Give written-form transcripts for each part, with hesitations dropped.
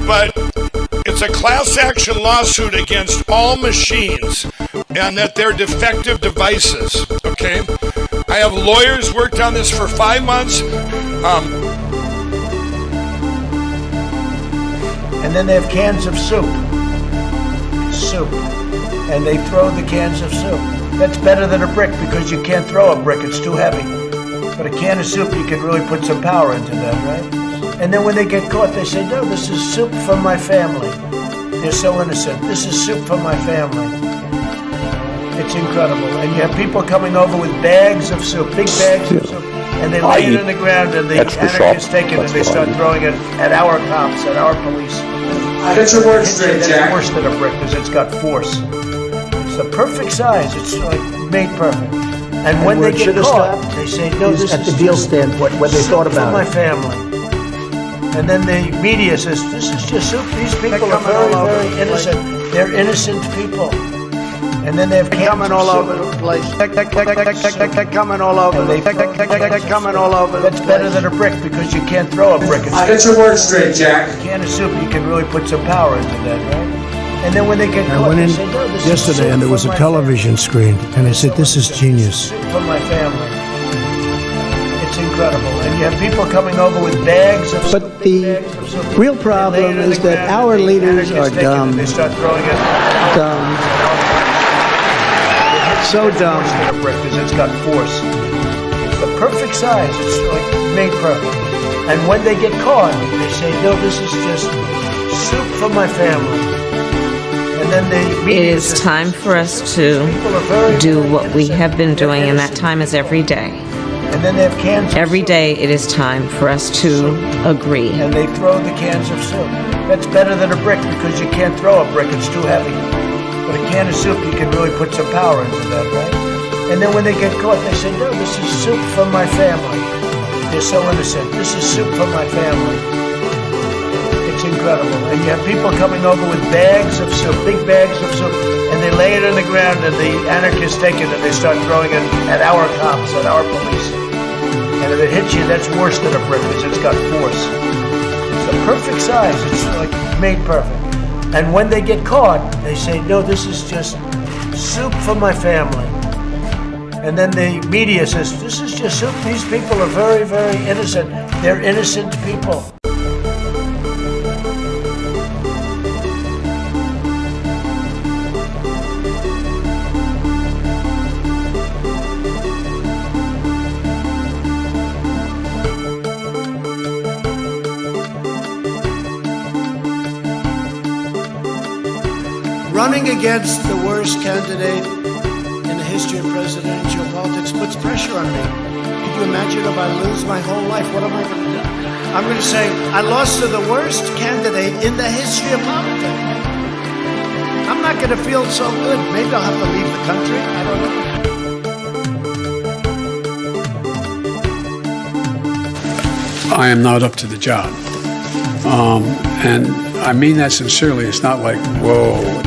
But it's a class action lawsuit against all machines and that they're defective devices, okay? I have lawyers worked on this for 5 months. And then they have cans of soup. And they throw the cans of soup. That's better than a brick because you can't throw a brick, it's too heavy. But a can of soup, you can really put some power into that, right? And then when they get caught, they say, no, this is soup from my family. They're so innocent. This is soup from my family. It's incredible. And you have people coming over with bags of soup, big bags of soup, and they lay it on the ground, and the anarchists take it and they start throwing it at our cops, at our police. Get your words straight, Jack. It's worse than a brick because it's got force. It's the perfect size. It's like made perfect. And when they get caught, they say, no, this at is the deal standpoint when they thought about my family. And then the media says, this is just soup. These people are very, very innocent. They're innocent people. And then they have coming all over the place. Coming all over. Coming all over. That's better than a brick because you can't throw a brick. Get your words straight, Jack. A can of soup, you can really put some power into that, right? And then when they get caught, they say, no, this is yesterday and there was a television screen, and I said, this is genius. Soup from my family. It's incredible. And you have people coming over with bags of soup. But the real problem is that our leaders are dumb. They start throwing it. Dumb. So dumb. Because it's got force. It's the perfect size. It's like made perfect. And when they get caught, they say, no, this is just soup from my family. And then it is time for us to do what we have been doing, and that time is every day. And then they have cans. Every day it is time for us to agree. And they throw the cans of soup. That's better than a brick because you can't throw a brick, it's too heavy. But a can of soup, you can really put some power into that, right? And then when they get caught, they say, no, this is soup from my family. They're so innocent. This is soup from my family. It's incredible. And you have people coming over with bags of soup, big bags of soup, and they lay it on the ground, and the anarchists take it and they start throwing it at our cops, at our police. And if it hits you, that's worse than a brick because it's got force. It's the perfect size. It's like made perfect. And when they get caught, they say, no, this is just soup from my family. And then the media says, this is just soup. These people are very, very innocent. They're innocent people. Running against the worst candidate in the history of presidential politics puts pressure on me. Could you imagine if I lose my whole life? What am I going to do? I'm going to say, I lost to the worst candidate in the history of politics. I'm not going to feel so good. Maybe I'll have to leave the country. I don't know. I am not up to the job. And I mean that sincerely. It's not like, whoa.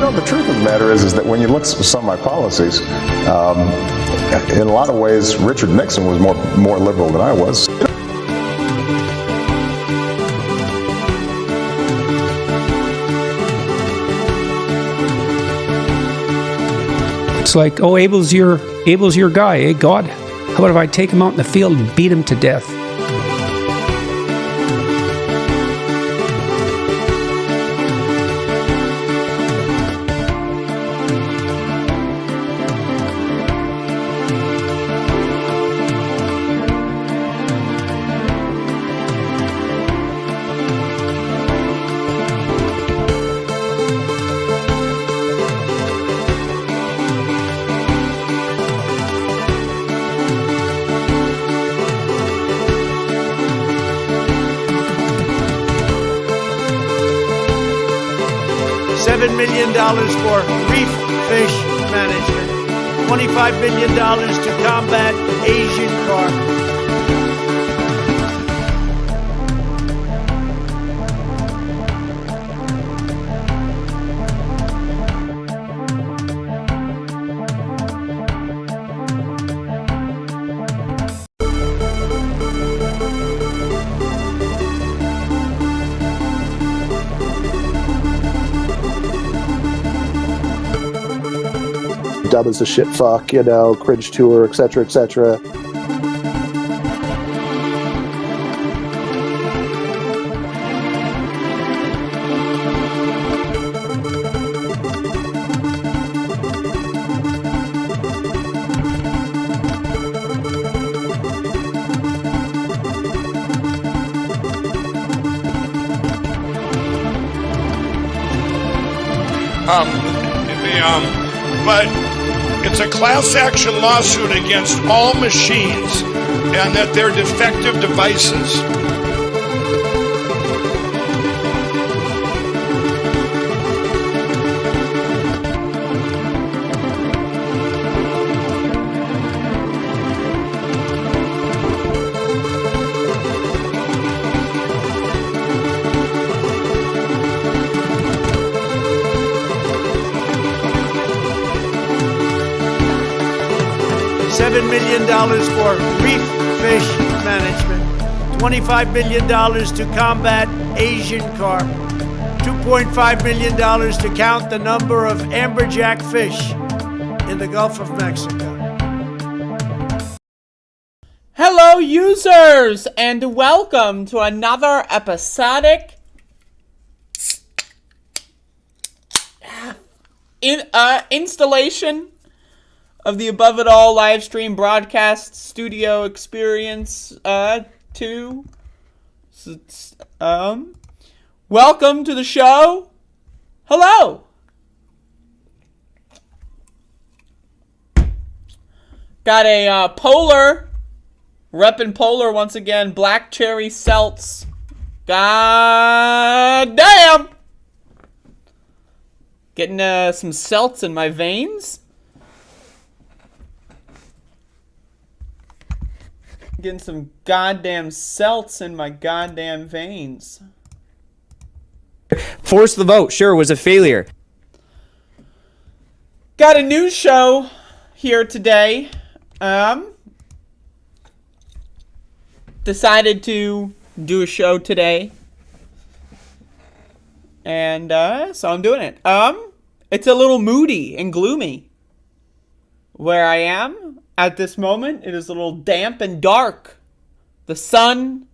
The truth of the matter is that when you look at some of my policies, in a lot of ways, Richard Nixon was more liberal than I was. It's like, oh, Abel's your guy, eh, God? How about if I take him out in the field and beat him to death? $7 million for reef fish management. $25 million to combat Asian carp. Dub as a shit fuck, you know, cringe tour, etc., etc. But it's a class action lawsuit against all machines and that they're defective devices. $7 million for reef fish management, $25 million to combat Asian carp, $2.5 million to count the number of amberjack fish in the Gulf of Mexico. Hello, users, and welcome to another episodic installation of the Above It All live stream broadcast studio experience. Welcome to the show. Hello. Got a Polar, reppin' Polar once again, Black Cherry Seltz. God damn. Getting some Seltz in my veins. Getting some goddamn Seltz in my goddamn veins. Force the vote, sure, was a failure. Got a news show here today. Decided to do a show today. And so I'm doing it. It's a little moody and gloomy where I am. At this moment, it is a little damp and dark. The sun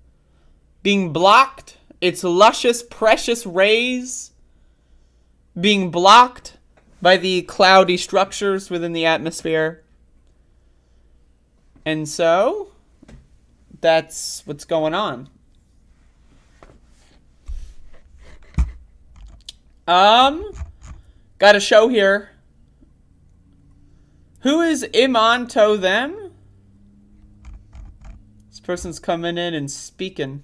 being blocked, its luscious, precious rays being blocked by the cloudy structures within the atmosphere. And so, that's what's going on. Got a show here. Who is Imanto them? This person's coming in and speaking.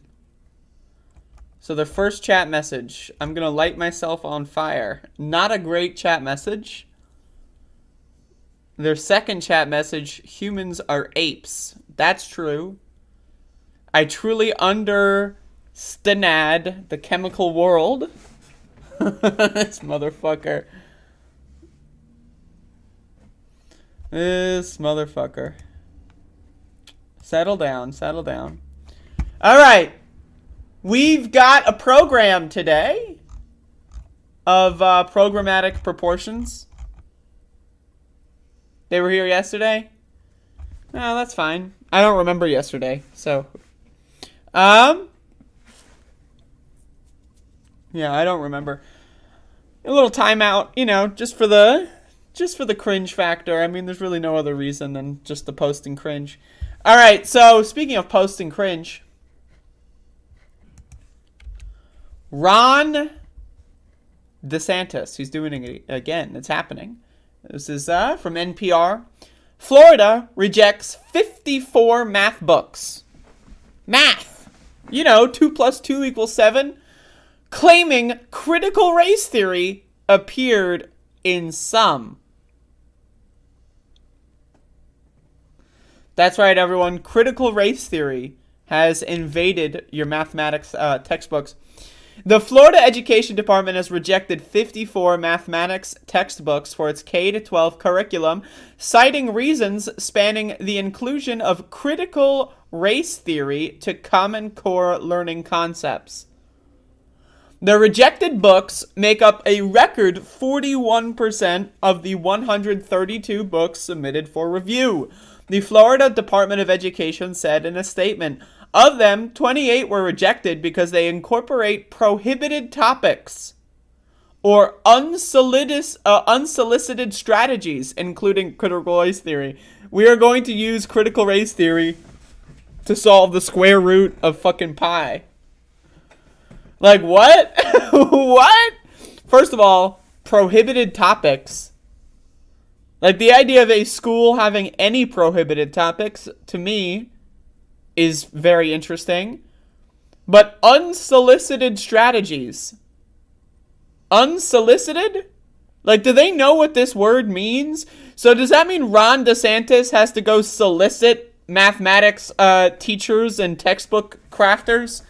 So their first chat message, I'm gonna light myself on fire. Not a great chat message. Their second chat message, humans are apes. That's true. I truly understand the chemical world. This motherfucker. This motherfucker. Settle down, settle down. Alright. We've got a program today of programmatic proportions. They were here yesterday? No, that's fine. I don't remember yesterday, so. Yeah, I don't remember. A little timeout, you know, just for the cringe factor. I mean, there's really no other reason than just the posting cringe. All right, so speaking of posting cringe, Ron DeSantis, he's doing it again. It's happening. This is from NPR. Florida rejects 54 math books. Math. You know, 2 + 2 = 7. Claiming critical race theory appeared in some. That's right, everyone. Critical race theory has invaded your mathematics textbooks. The Florida Education Department has rejected 54 mathematics textbooks for its K-12 curriculum, citing reasons spanning the inclusion of critical race theory to Common Core learning concepts. The rejected books make up a record 41% of the 132 books submitted for review. The Florida Department of Education said in a statement, of them, 28 were rejected because they incorporate prohibited topics or unsolicited strategies, including critical race theory. We are going to use critical race theory to solve the square root of fucking pi. Like, what? What? First of all, prohibited topics. Like, the idea of a school having any prohibited topics, to me, is very interesting. But unsolicited strategies. Unsolicited? Like, do they know what this word means? So does that mean Ron DeSantis has to go solicit mathematics teachers and textbook crafters?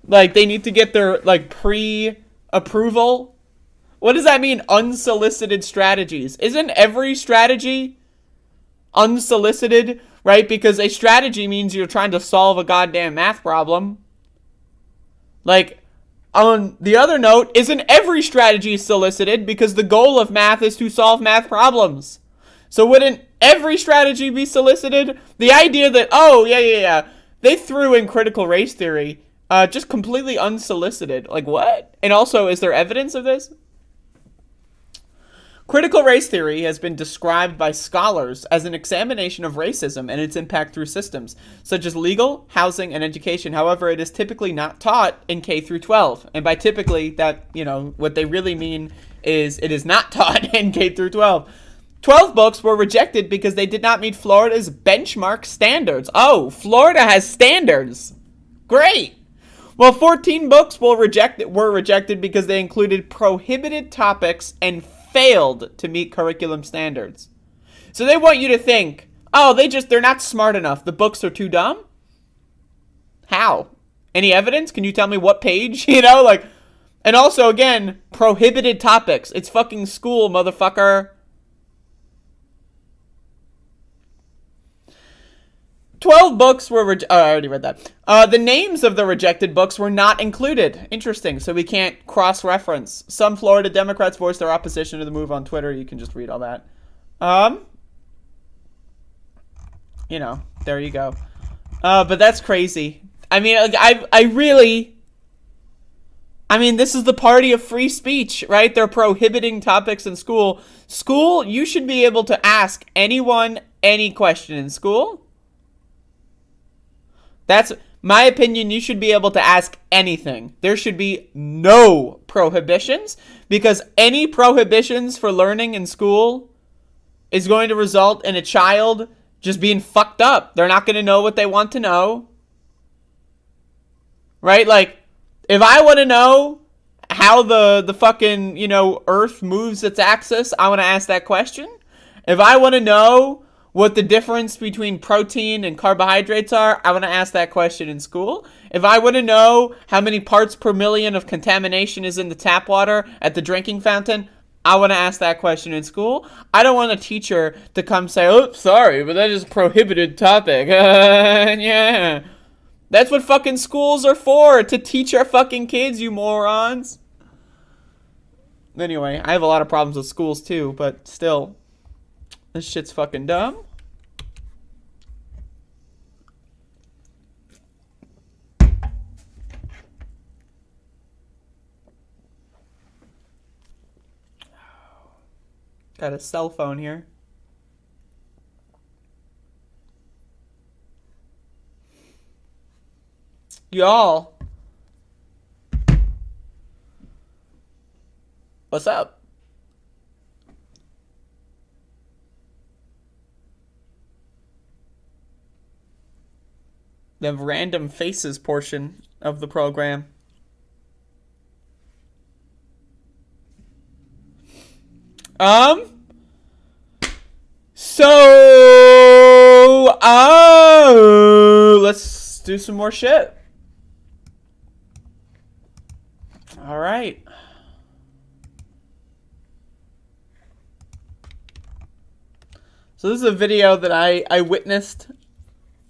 Like, they need to get their, like, pre-approval? What does that mean, unsolicited strategies? Isn't every strategy unsolicited, right? Because a strategy means you're trying to solve a goddamn math problem. Like, on the other note, isn't every strategy solicited? Because the goal of math is to solve math problems. So wouldn't every strategy be solicited? The idea that, oh, yeah, they threw in critical race theory, just completely unsolicited. Like, what? And also, is there evidence of this? Critical race theory has been described by scholars as an examination of racism and its impact through systems, such as legal, housing, and education. However, it is typically not taught in K through 12. And by typically, that, you know, what they really mean is it is not taught in K through 12. 12 books were rejected because they did not meet Florida's benchmark standards. Oh, Florida has standards. Great. Well, 14 books were rejected because they included prohibited topics and failed to meet curriculum standards. So they want you to think, oh, they're not smart enough. The books are too dumb? How? Any evidence? Can you tell me what page? You know, like, and also, again, prohibited topics. It's fucking school, motherfucker. 12 books were I already read that. The names of the rejected books were not included. Interesting, so we can't cross-reference. Some Florida Democrats voiced their opposition to the move on Twitter. You can just read all that. You know, there you go. But that's crazy. I mean, I mean, this is the party of free speech, right? They're prohibiting topics in school. School, you should be able to ask anyone any question in school. That's my opinion. You should be able to ask anything. There should be no prohibitions, because any prohibitions for learning in school is going to result in a child just being fucked up. They're not going to know what they want to know. Right? Like, if I want to know how the fucking, you know, Earth moves its axis, I want to ask that question. If I want to know what the difference between protein and carbohydrates are, I want to ask that question in school. If I want to know how many parts per million of contamination is in the tap water at the drinking fountain, I want to ask that question in school. I don't want a teacher to come say, oh, sorry, but that is a prohibited topic. Yeah. That's what fucking schools are for, to teach our fucking kids, you morons. Anyway, I have a lot of problems with schools too, but still. This shit's fucking dumb. Got a cell phone here. Y'all. What's up? The random faces portion of the program. So, let's do some more shit. All right. So this is a video that I witnessed.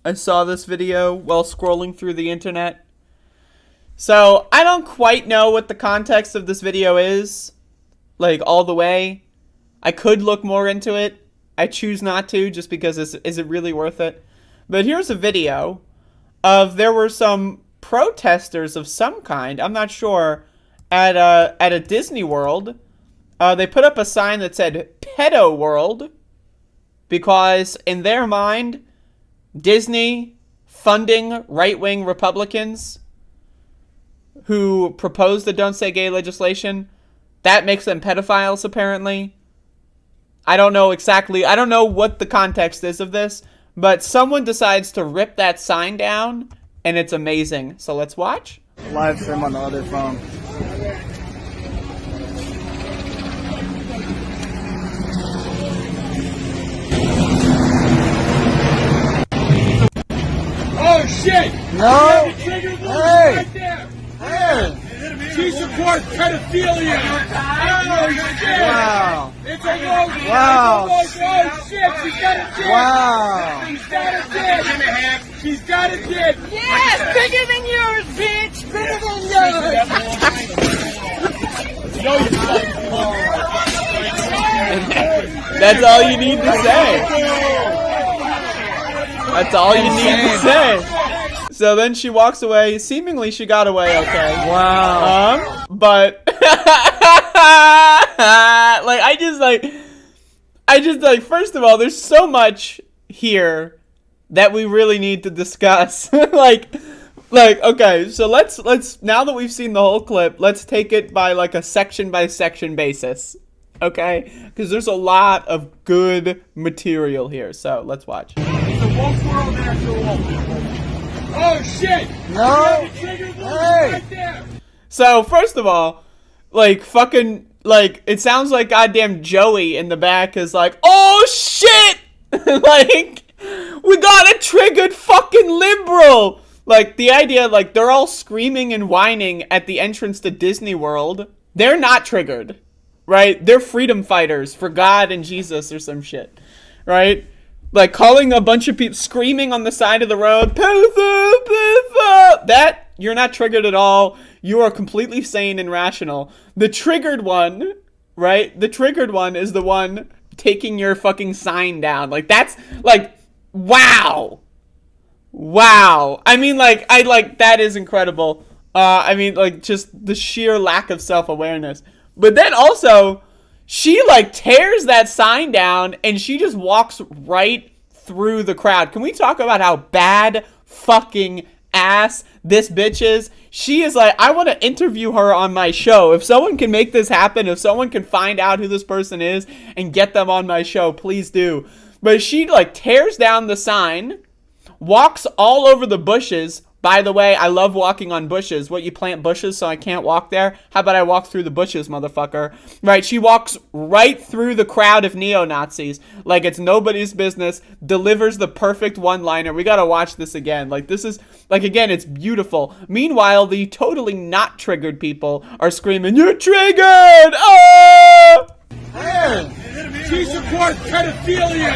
I saw this video while scrolling through the internet. So I don't quite know what the context of this video is, like all the way. I could look more into it. I choose not to just because is it really worth it? But here's a video of there were some protesters of some kind, I'm not sure, at a Disney World. They put up a sign that said Pedo World because in their mind, Disney funding right-wing Republicans who proposed the Don't Say Gay legislation, that makes them pedophiles apparently. I don't know what the context is of this, but someone decides to rip that sign down, and it's amazing. So let's watch. Live stream on the other phone. Oh shit! No! Hey! Hey! Right there. Hey! She supports pedophilia! Oh shit! Wow! It's a road! Wow! Oh shit! She's got a dick! Wow! She's got a dick! She's got a dick! Yes! Bigger than yours, bitch! Bigger than yours! That's all you need to say. That's all you need to say. So then she walks away. Seemingly she got away okay. Wow. But I just first of all, there's so much here that we really need to discuss. like okay, so let's now that we've seen the whole clip, let's take it by like a section by section basis. Okay? Because there's a lot of good material here. So let's watch. It's a woke world after all. Oh shit! No! Hey! Hey! Right there. So first of all, like fucking like it sounds like goddamn Joey in the back is like, oh shit! Like we got a triggered fucking liberal. Like the idea, like they're all screaming and whining at the entrance to Disney World. They're not triggered, right? They're freedom fighters for God and Jesus or some shit, right? Like calling a bunch of people screaming on the side of the road, that you're not triggered at all. You are completely sane and rational. The triggered one, right? The triggered one is the one taking your fucking sign down. Like that's like, wow. I mean, like, that is incredible. I mean, like, just the sheer lack of self-awareness. But then also, she, like, tears that sign down, and she just walks right through the crowd. Can we talk about how bad fucking ass this bitch is? She is like, I want to interview her on my show. If someone can make this happen, if someone can find out who this person is and get them on my show, please do. But she, like, tears down the sign, walks all over the bushes. By the way, I love walking on bushes. What, you plant bushes so I can't walk there? How about I walk through the bushes, motherfucker? Right, she walks right through the crowd of neo-Nazis like it's nobody's business, delivers the perfect one-liner. We gotta watch this again. Like, this is, like, again, it's beautiful. Meanwhile, the totally not triggered people are screaming, "You're triggered! Oh!" Hey! She supports pedophilia!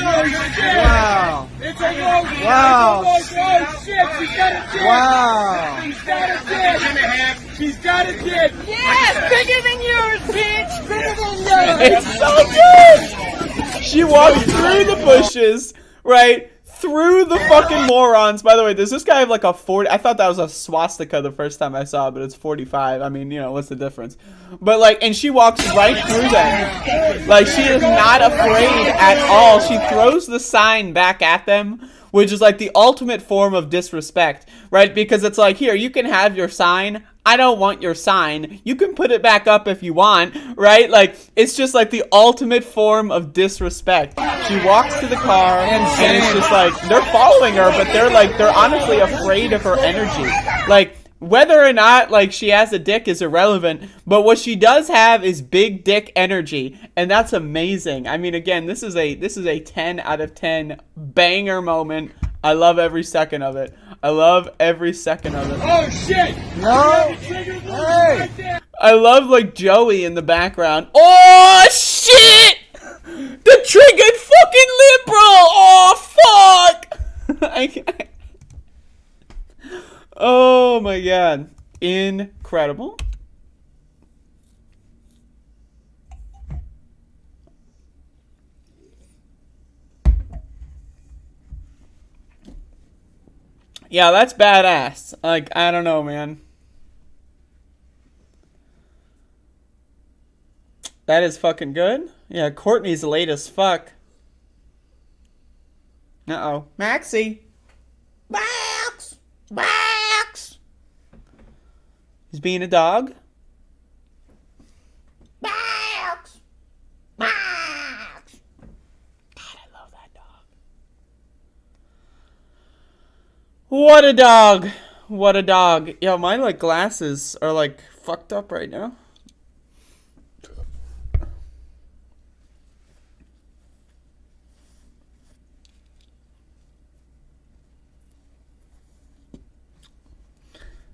Oh shit! Wow! It's a road! Wow! Oh shit! She's got a dick! Wow! She's got a dick! She's got a dick! Yes! Bigger than yours, bitch! Bigger than yours! It's so good! She walks through the bushes, right? Through the fucking morons. By the way, does this guy have like a 40? I thought that was a swastika the first time I saw it, but it's 45. I mean, you know, what's the difference? But like, and she walks right through them. Like, she is not afraid at all. She throws the sign back at them, which is like the ultimate form of disrespect, right? Because it's like, here, you can have your sign. I don't want your sign. You can put it back up if you want, right? Like, it's just like the ultimate form of disrespect. She walks to the car, and it's just like, they're following her, but they're honestly afraid of her energy. Like, whether or not like she has a dick is irrelevant, but what she does have is big dick energy, and that's amazing. I mean, again, this is a 10 out of 10 banger moment. I love every second of it. I love every second of it. Oh shit! No! Hey! I love like Joey in the background. Oh shit! The triggered fucking liberal! Oh fuck! Oh my god. Incredible. Yeah, that's badass. Like, I don't know, man. That is fucking good. Yeah, Courtney's late as fuck. Uh-oh. Maxie! Max! Max! He's being a dog. Max! Max! God, I love that dog. What a dog! What a dog. Yo, my like glasses are like fucked up right now.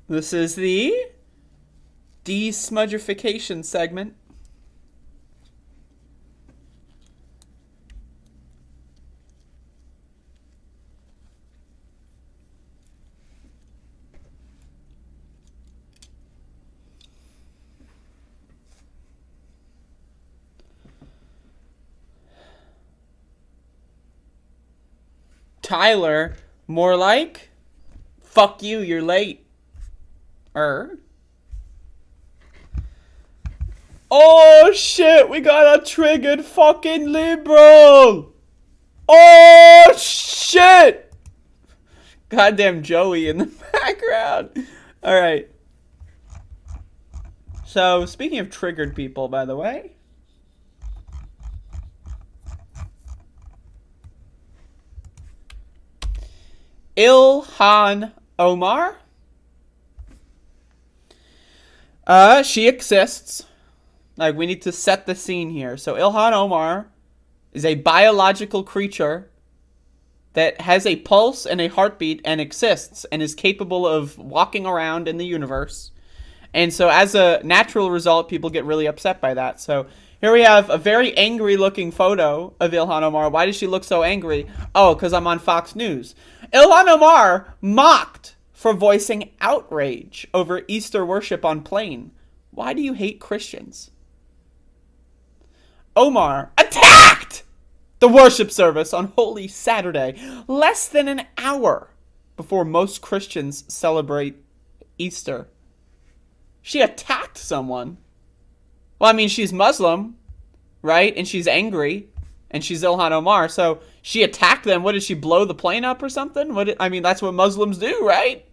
This is the desmudgification segment. Tyler, more like, fuck you, you're late. Oh shit, we got a triggered fucking liberal. Oh shit. Goddamn Joey in the background. Alright. So, speaking of triggered people, by the way. Ilhan Omar. She exists. Like, we need to set the scene here. So, Ilhan Omar is a biological creature that has a pulse and a heartbeat and exists and is capable of walking around in the universe. And so, as a natural result, people get really upset by that. So, here we have a very angry-looking photo of Ilhan Omar. Why does she look so angry? Oh, because I'm on Fox News. Ilhan Omar mocked for voicing outrage over Easter worship on plane. Why do you hate Christians? Omar attacked the worship service on Holy Saturday, less than an hour before most Christians celebrate Easter. She attacked someone. Well, I mean, she's Muslim, right? And she's angry, and she's Ilhan Omar, so she attacked them. What, did she blow the plane up or something? I mean, that's what Muslims do, right?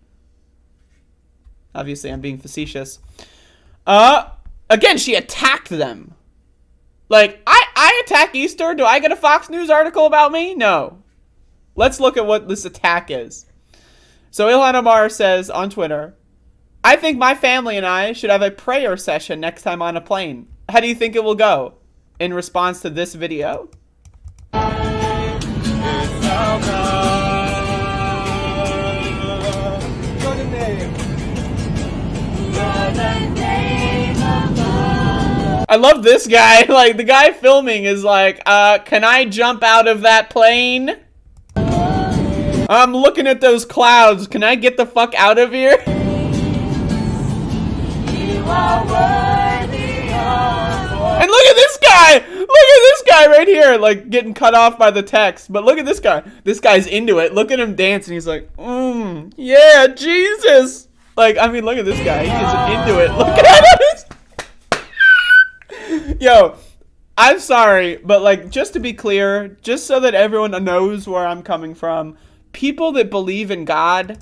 Obviously, I'm being facetious. Again, she attacked them. Like, I attack Easter? Do I get a Fox News article about me? No. Let's look at what this attack is. So, Ilhan Omar says on Twitter, I think my family and I should have a prayer session next time on a plane. How do you think it will go? In response to this video. I love this guy. Like, the guy filming is like, can I jump out of that plane? I'm looking at those clouds. Can I get the fuck out of here? And look at this guy! Look at this guy right here, like, getting cut off by the text. But look at this guy. This guy's into it. Look at him dance, and he's like, yeah, Jesus! Like, I mean, look at this guy. He is into it. Look at him! Yo, I'm sorry, but, like, just to be clear, just so that everyone knows where I'm coming from, people that believe in God,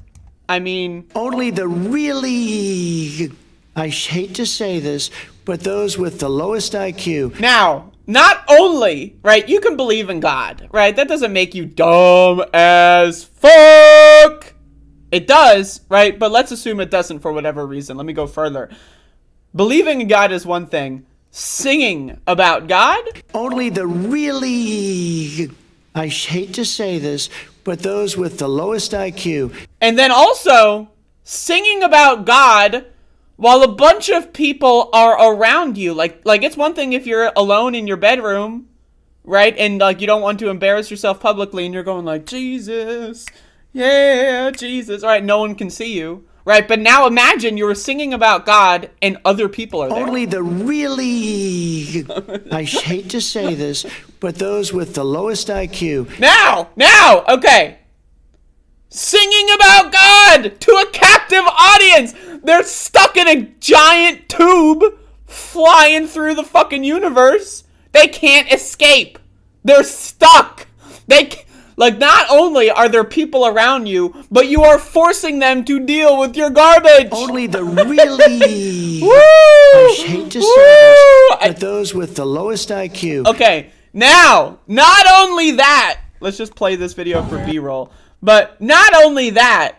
I mean... Only the really... I hate to say this, but those with the lowest IQ. Now, not only, right, you can believe in God, right? That doesn't make you dumb as fuck. It does, right? But let's assume it doesn't for whatever reason. Let me go further. Believing in God is one thing. Singing about God? Only the really, I hate to say this, but those with the lowest IQ. And then also singing about God while a bunch of people are around you. Like it's one thing if you're alone in your bedroom, right? And like you don't want to embarrass yourself publicly and you're going like, Jesus, yeah, Jesus. All right, no one can see you. Right, but now imagine you were singing about God and other people are there. Only the really, I hate to say this, but those with the lowest IQ. Now, okay. Singing about God to a captive audience. They're stuck in a giant tube flying through the fucking universe. They can't escape. They're stuck. Like, not only are there people around you, but you are forcing them to deal with your garbage. Only the really, I hate to say this, but those with the lowest IQ. Okay, now, not only that, let's just play this video for B-roll, but not only that,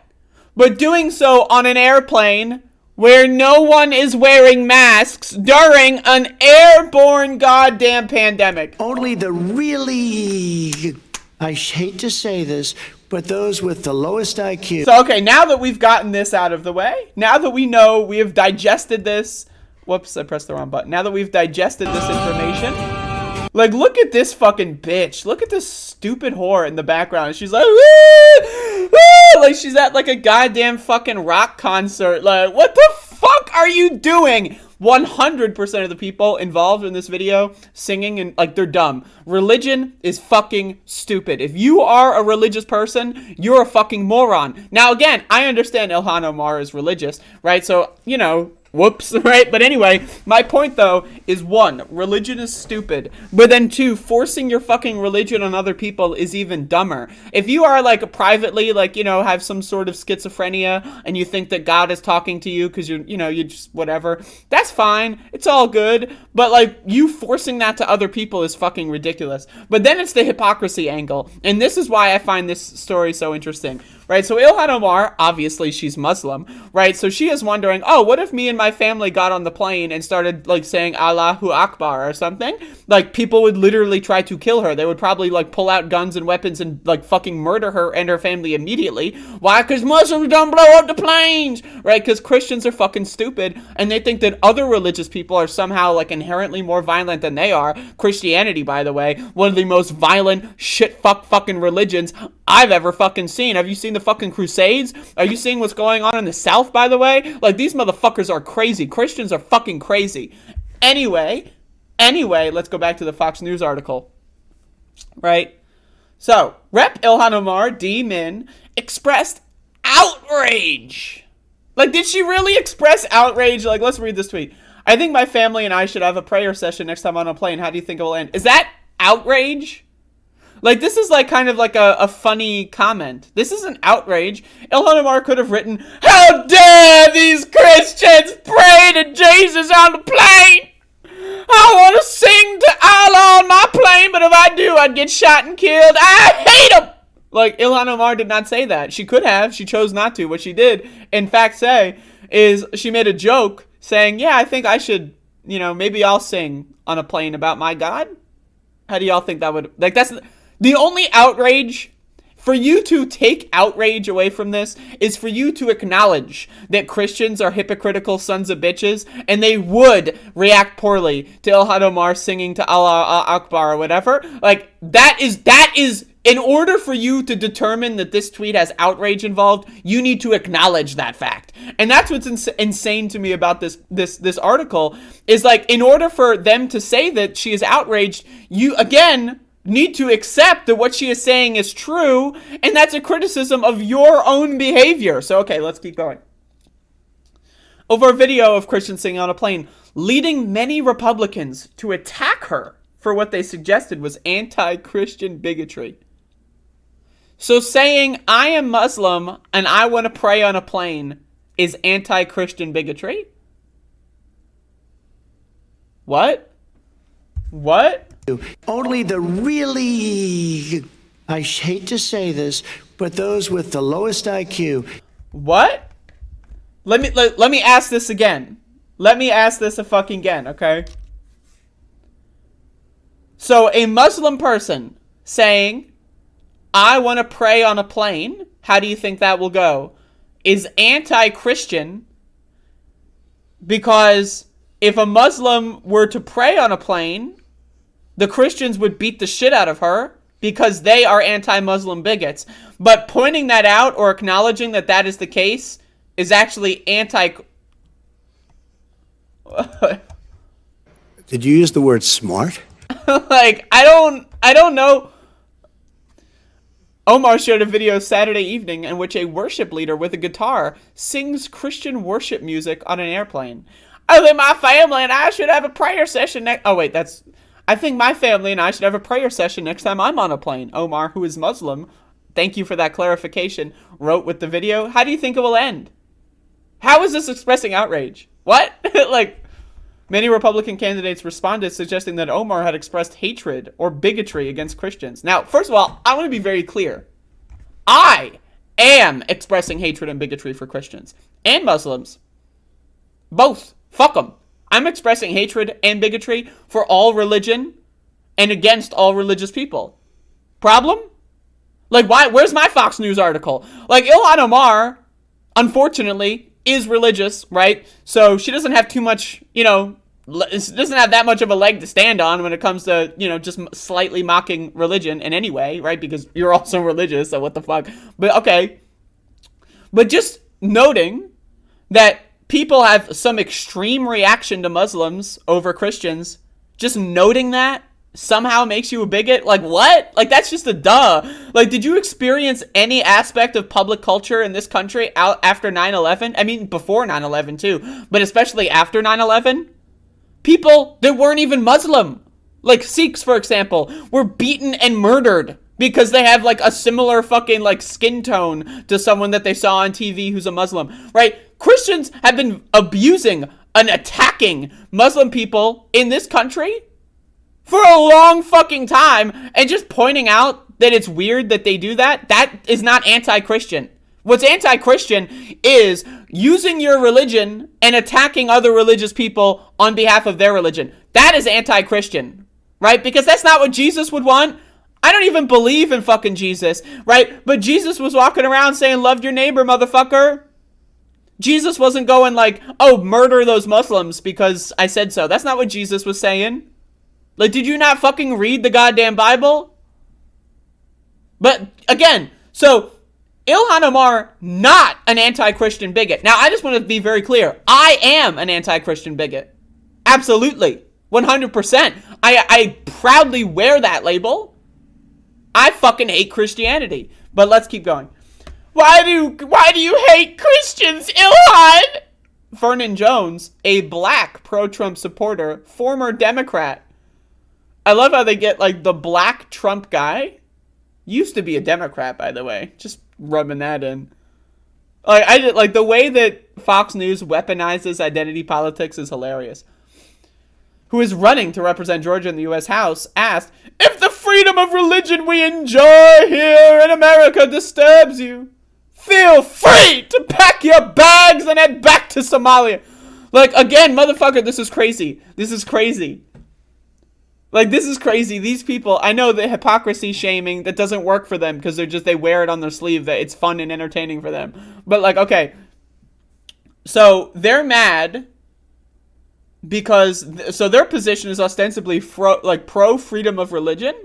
but doing so on an airplane where no one is wearing masks during an airborne goddamn pandemic. Only the really, I hate to say this, but those with the lowest IQ. So, okay, now that we've gotten this out of the way, now that we know we have digested this, whoops, I pressed the wrong button. Now that we've digested this information, like, look at this fucking bitch. Look at this stupid whore in the background. She's like, woo, woo, like she's at like a goddamn fucking rock concert. Like, what the fuck are you doing? 100% of the people involved in this video singing and like they're dumb. Religion is fucking stupid. If you are a religious person, you're a fucking moron. Now again, I understand Ilhan Omar is religious, right? So, you know, whoops, right? But anyway, my point though is one, religion is stupid. But then two, forcing your fucking religion on other people is even dumber. If you are like privately, like, you know, have some sort of schizophrenia and you think that God is talking to you because you just whatever, that's fine. It's all good. But like you forcing that to other people is fucking ridiculous. But then it's the hypocrisy angle. And this is why I find this story so interesting. Right, so Ilhan Omar, obviously she's Muslim, right? So she is wondering, oh, what if me and my family got on the plane and started like saying Allahu Akbar or something? Like people would literally try to kill her. They would probably like pull out guns and weapons and like fucking murder her and her family immediately. Why? Because Muslims don't blow up the planes, right? Because Christians are fucking stupid and they think that other religious people are somehow like inherently more violent than they are. Christianity, by the way, one of the most violent shit fucking religions I've ever fucking seen. Have you seen the fucking Crusades? Are you seeing what's going on in the South, by the way? Like, these motherfuckers are crazy. Christians are fucking crazy. Anyway, let's go back to the Fox News article. Right? So, Rep. Ilhan Omar, D-Min, expressed outrage. Like, did she really express outrage? Like, let's read this tweet. I think my family and I should have a prayer session next time on a plane. How do you think it will end? Is that outrage? Like, this is like kind of like a funny comment. This isn't outrage. Ilhan Omar could have written, how dare these Christians pray to Jesus on the plane? I want to sing to Allah on my plane, but if I do, I'd get shot and killed. I hate them. Like, Ilhan Omar did not say that. She could have. She chose not to. What she did, in fact, say is she made a joke saying, yeah, I think I should, you know, maybe I'll sing on a plane about my God. How do y'all think that would, like, that's the only outrage. For you to take outrage away from this is for you to acknowledge that Christians are hypocritical sons of bitches and they would react poorly to Ilhan Omar singing to Allah Akbar or whatever. Like, that is, in order for you to determine that this tweet has outrage involved, you need to acknowledge that fact. And that's what's insane to me about this article is, like, in order for them to say that she is outraged, you, again, need to accept that what she is saying is true, and that's a criticism of your own behavior. So, okay, let's keep going. Over a video of Christians singing on a plane, leading many Republicans to attack her for what they suggested was anti-Christian bigotry. So saying, I am Muslim and I want to pray on a plane is anti-Christian bigotry? What? Only the really, I hate to say this, but those with the lowest IQ. What? Let me ask this again. Let me ask this a fucking again, okay? So a Muslim person saying, I want to pray on a plane, how do you think that will go? Is anti-Christian because if a Muslim were to pray on a plane, the Christians would beat the shit out of her because they are anti-Muslim bigots. But pointing that out or acknowledging that that is the case is actually anti... Did you use the word smart? Like, I don't know. Omar shared a video Saturday evening in which a worship leader with a guitar sings Christian worship music on an airplane. I think my family and I should have a prayer session next... Oh, wait, I think my family and I should have a prayer session next time I'm on a plane. Omar, who is Muslim, thank you for that clarification, wrote with the video. How do you think it will end? How is this expressing outrage? What? Like, many Republican candidates responded suggesting that Omar had expressed hatred or bigotry against Christians. Now, first of all, I want to be very clear. I am expressing hatred and bigotry for Christians and Muslims. Both. Fuck them. I'm expressing hatred and bigotry for all religion and against all religious people. Problem? Like, why? Where's my Fox News article? Like, Ilhan Omar, unfortunately, is religious, right? So she doesn't have too much, doesn't have that much of a leg to stand on when it comes to, just slightly mocking religion in any way, right? Because you're also religious, so what the fuck? But, okay. But just noting that people have some extreme reaction to Muslims over Christians, just noting that somehow makes you a bigot? Like, what? Like, that's just a duh. Like, did you experience any aspect of public culture in this country out after 9/11? I mean, before 9/11 too, but especially after 9/11? People that weren't even Muslim, like Sikhs, for example, were beaten and murdered because they have, like, a similar fucking, like, skin tone to someone that they saw on TV who's a Muslim, right? Christians have been abusing and attacking Muslim people in this country for a long fucking time, and just pointing out that it's weird that they do that, that is not anti-Christian. What's anti-Christian is using your religion and attacking other religious people on behalf of their religion. That is anti-Christian, right? Because that's not what Jesus would want. I don't even believe in fucking Jesus, right? But Jesus was walking around saying, love your neighbor, motherfucker. Jesus wasn't going like, oh, murder those Muslims because I said so. That's not what Jesus was saying. Like, did you not fucking read the goddamn Bible? But, again, so, Ilhan Omar, not an anti-Christian bigot. Now, I just want to be very clear. I am an anti-Christian bigot. Absolutely. 100%. I proudly wear that label. I fucking hate Christianity. But let's keep going. Why do you hate Christians, Ilhan? Vernon Jones, a black pro-Trump supporter, former Democrat. I love how they get, like, the black Trump guy. Used to be a Democrat, by the way. Just rubbing that in. Like, the way that Fox News weaponizes identity politics is hilarious. Who is running to represent Georgia in the U.S. House, asked, if the freedom of religion we enjoy here in America disturbs you, feel free to pack your bags and head back to Somalia. Like, again, motherfucker, this is crazy. This is crazy. Like, this is crazy. These people, I know the hypocrisy shaming, that doesn't work for them because they wear it on their sleeve, that it's fun and entertaining for them. But, like, okay. So, they're mad because, so their position is ostensibly pro-freedom of religion.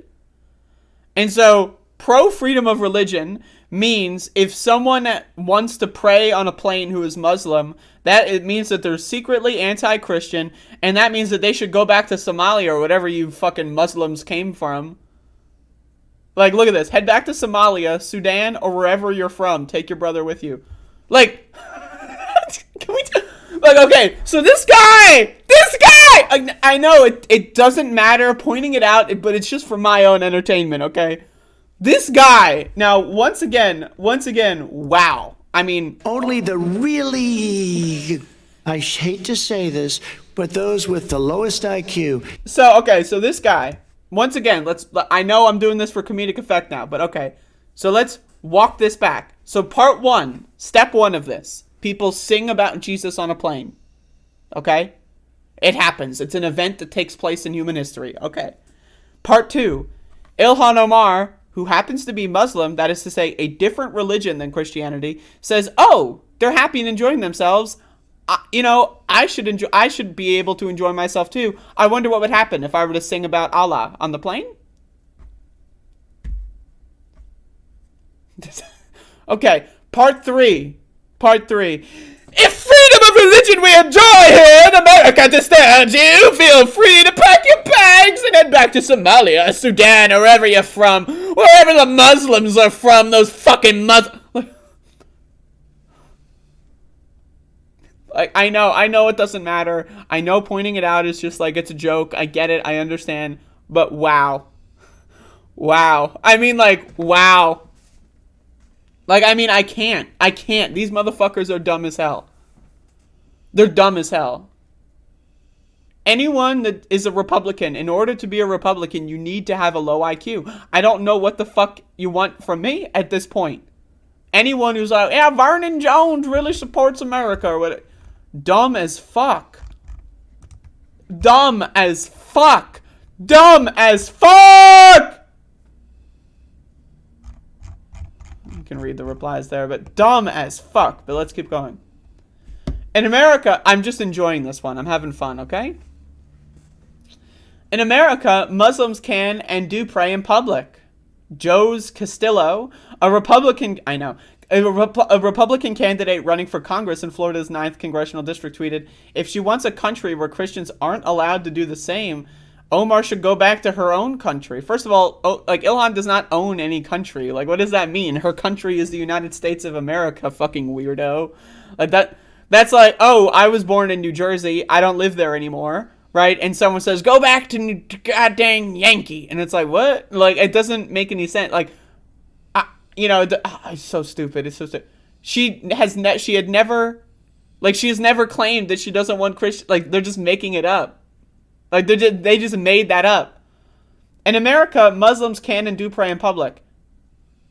And so, pro-freedom of religion means if someone wants to pray on a plane who is Muslim, that it means that they're secretly anti-Christian, and that means that they should go back to Somalia or whatever you fucking Muslims came from. Like, look at this. Head back to Somalia, Sudan, or wherever you're from. Take your brother with you. Like, can we... Like, okay, so this guy, I know it doesn't matter pointing it out, but it's just for my own entertainment, okay? This guy, now, once again, wow. I mean... Only the really, I hate to say this, but those with the lowest IQ. So, okay, so this guy, once again, I know I'm doing this for comedic effect now, but okay. So let's walk this back. So part 1, step 1 of this. People sing about Jesus on a plane. Okay? It happens. It's an event that takes place in human history. Okay. Part 2, Ilhan Omar, who happens to be Muslim, that is to say a different religion than Christianity, says, oh, they're happy and enjoying themselves. I should be able to enjoy myself too. I wonder what would happen if I were to sing about Allah on the plane. Okay, part 3. If freedom of religion we enjoy here in America disturbs you, feel free to pack your bags and head back to Somalia, Sudan, or wherever you're from. Wherever the Muslims are from, those fucking Muslims. Like, I know it doesn't matter. I know pointing it out is just like, it's a joke. I get it. I understand. But wow. Wow. I mean, like, wow. Like, I mean, I can't. These motherfuckers are dumb as hell. They're dumb as hell. Anyone that is a Republican, in order to be a Republican, you need to have a low IQ. I don't know what the fuck you want from me at this point. Anyone who's like, yeah, Vernon Jones really supports America or what? Dumb as fuck. Dumb as fuck. Dumb as fuck! You can read the replies there, but dumb as fuck. But let's keep going. In America, I'm just enjoying this one. I'm having fun, okay? In America, Muslims can and do pray in public. Joe's Castillo, a Republican... I know. A Republican candidate running for Congress in Florida's 9th Congressional District tweeted, if she wants a country where Christians aren't allowed to do the same, Omar should go back to her own country. First of all, Ilhan does not own any country. Like, what does that mean? Her country is the United States of America, fucking weirdo. Like, that's like, oh, I was born in New Jersey. I don't live there anymore, right? And someone says, go back to goddamn Yankee. And it's like, what? Like, it doesn't make any sense. Like, it's so stupid. It's so stupid. She has never claimed that she doesn't want Christian. Like, they're just making it up. Like, they just made that up. In America, Muslims can and do pray in public.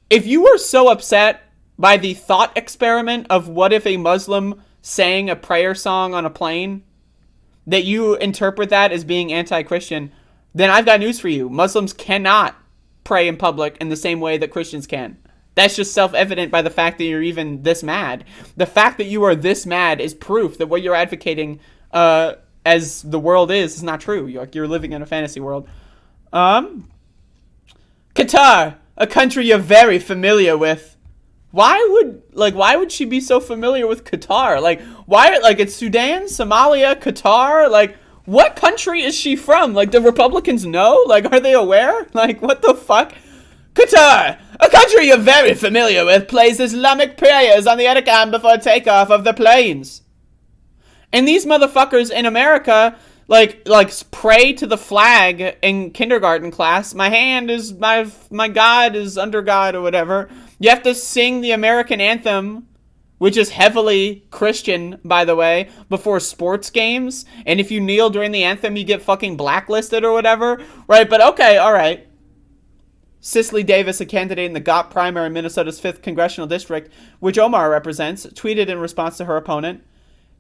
If you were so upset by the thought experiment of what if a Muslim sang a prayer song on a plane, that you interpret that as being anti-Christian, then I've got news for you. Muslims cannot pray in public in the same way that Christians can. That's just self-evident by the fact that you're even this mad. The fact that you are this mad is proof that what you're advocating as the world is not true. You're living in a fantasy world. Qatar, a country you're very familiar with. Why would she be so familiar with Qatar? Like, why? Like, it's Sudan, Somalia, Qatar. Like, what country is she from? Like, the Republicans know? Like, are they aware? Like, what the fuck? Qatar, a country you're very familiar with, plays Islamic prayers on the intercom before takeoff of the planes. And these motherfuckers in America, like pray to the flag in kindergarten class. My hand is, my God is under God or whatever. You have to sing the American anthem, which is heavily Christian, by the way, before sports games. And if you kneel during the anthem, you get fucking blacklisted or whatever. Right, but okay, all right. Cicely Davis, a candidate in the GOP primary in Minnesota's 5th Congressional District, which Omar represents, tweeted in response to her opponent,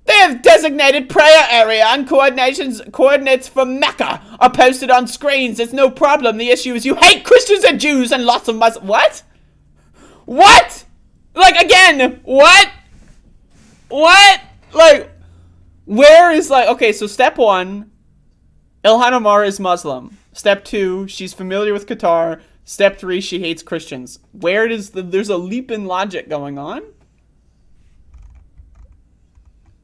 they have designated prayer area and coordinates for Mecca are posted on screens. It's no problem. The issue is you hate Christians and Jews and lots of Muslims. What? What? Like, again, what? What? Like, where is, like, okay, so step 1, Ilhan Omar is Muslim. Step 2, she's familiar with Qatar. Step 3, she hates Christians. Where does there's a leap in logic going on?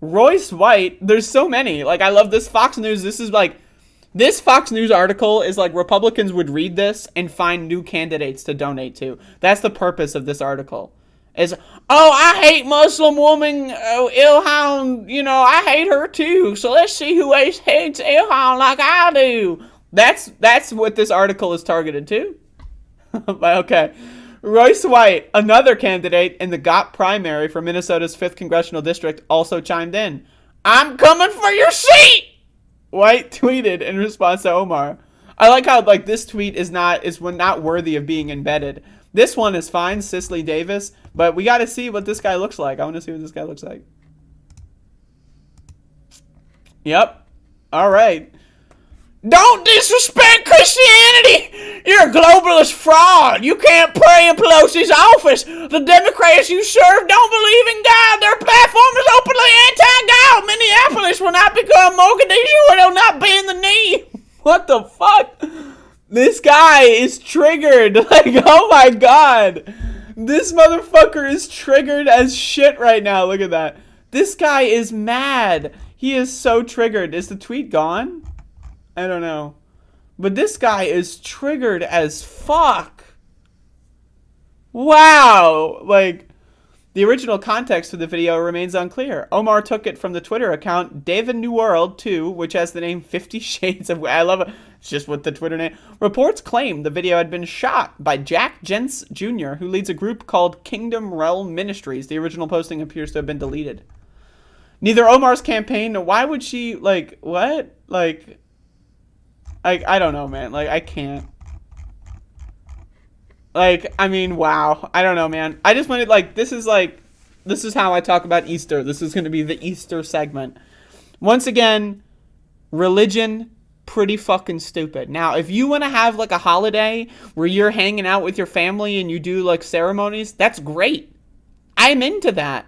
Royce White, there's so many. Like, I love this Fox News. This Fox News article is like Republicans would read this and find new candidates to donate to. That's the purpose of this article. Is, oh, I hate Muslim woman, Ilhan, I hate her too. So let's see who hates Ilhan like I do. That's what this article is targeted to. But okay. Royce White, another candidate in the GOP primary for Minnesota's 5th Congressional District, also chimed in. I'm coming for your seat! White tweeted in response to Omar. I like how, like, this tweet is not worthy of being embedded. This one is fine, Cicely Davis, but we got to see what this guy looks like. I want to see what this guy looks like. Yep. All right. Don't disrespect Christianity! You're a globalist fraud! You can't pray in Pelosi's office! The Democrats you serve don't believe in God! Their platform is openly anti-God! Minneapolis will not become Mogadishu and it will not bend the knee! What the fuck? This guy is triggered! Like, oh my god! This motherfucker is triggered as shit right now, look at that. This guy is mad! He is so triggered. Is the tweet gone? I don't know. But this guy is triggered as fuck. Wow. Like, the original context for the video remains unclear. Omar took it from the Twitter account David New World 2, which has the name 50 Shades of... I love it. It's just what the Twitter name... Reports claim the video had been shot by Jack Jentz Jr., who leads a group called Kingdom Realm Ministries. The original posting appears to have been deleted. Neither Omar's campaign, nor why would she... Like, what? Like... I don't know, man. Like, I can't. Like, I mean, wow. I don't know, man. I just wanted, like, this is how I talk about Easter. This is going to be the Easter segment. Once again, religion, pretty fucking stupid. Now, if you want to have, like, a holiday where you're hanging out with your family and you do, like, ceremonies, that's great. I'm into that.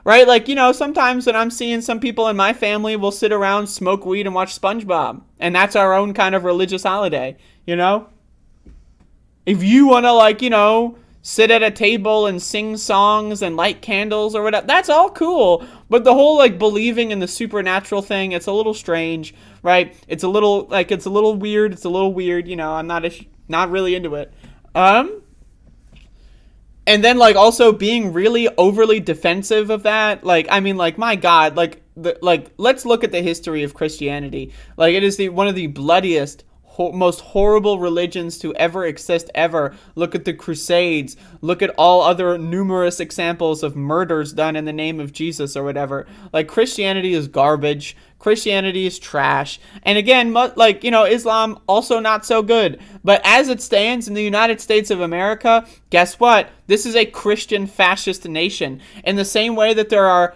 Right? Like, you know, sometimes when I'm seeing some people in my family, we'll sit around, smoke weed, and watch SpongeBob. And that's our own kind of religious holiday, you know? If you want to, like, you know, sit at a table and sing songs and light candles or whatever, that's all cool. But the whole, like, believing in the supernatural thing, it's a little strange, right? It's a little, like, it's a little weird. It's a little weird, you know, I'm not really into it. And then, like, also being really overly defensive of that. Like, I mean, like, my God, like, let's look at the history of Christianity. Like, it is one of the bloodiest, most horrible religions to ever exist ever. Look at the Crusades. Look at all other numerous examples of murders done in the name of Jesus or whatever. Like, Christianity is garbage. Christianity is trash. And again, like, you know, Islam also not so good. But as it stands in the United States of America, guess what? This is a Christian fascist nation. In the same way that there are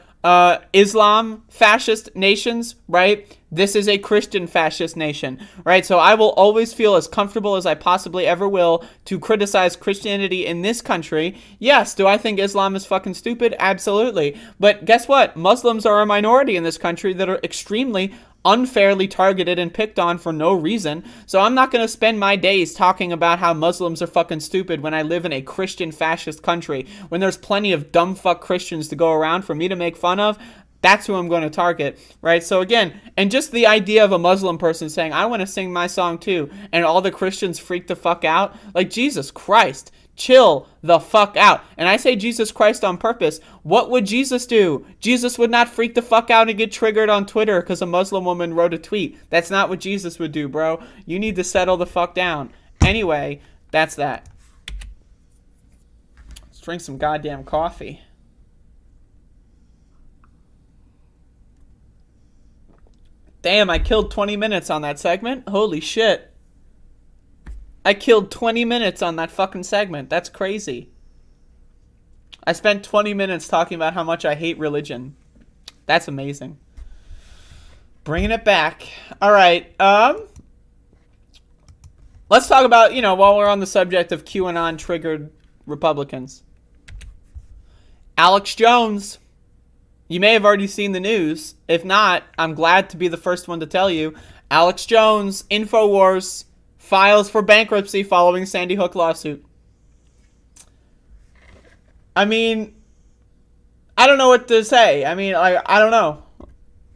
Islam fascist nations, right? This is a Christian fascist nation, right? So I will always feel as comfortable as I possibly ever will to criticize Christianity in this country. Yes, do I think Islam is fucking stupid? Absolutely. But guess what? Muslims are a minority in this country that are extremely unfairly targeted and picked on for no reason. So I'm not going to spend my days talking about how Muslims are fucking stupid when I live in a Christian fascist country, when there's plenty of dumb fuck Christians to go around for me to make fun of. That's who I'm going to target, right? So again, and just the idea of a Muslim person saying, I want to sing my song too, and all the Christians freak the fuck out. Like, Jesus Christ, chill the fuck out. And I say Jesus Christ on purpose. What would Jesus do? Jesus would not freak the fuck out and get triggered on Twitter because a Muslim woman wrote a tweet. That's not what Jesus would do, bro. You need to settle the fuck down. Anyway, that's that. Let's drink some goddamn coffee. Damn, I killed 20 minutes on that segment. Holy shit. I killed 20 minutes on that fucking segment. That's crazy. I spent 20 minutes talking about how much I hate religion. That's amazing. Bringing it back. All right. Let's talk about, you know, while we're on the subject of QAnon triggered Republicans. Alex Jones. You may have already seen the news. If not, I'm glad to be the first one to tell you. Alex Jones, InfoWars, files for bankruptcy following Sandy Hook lawsuit. I mean, I don't know what to say. I mean, I don't know.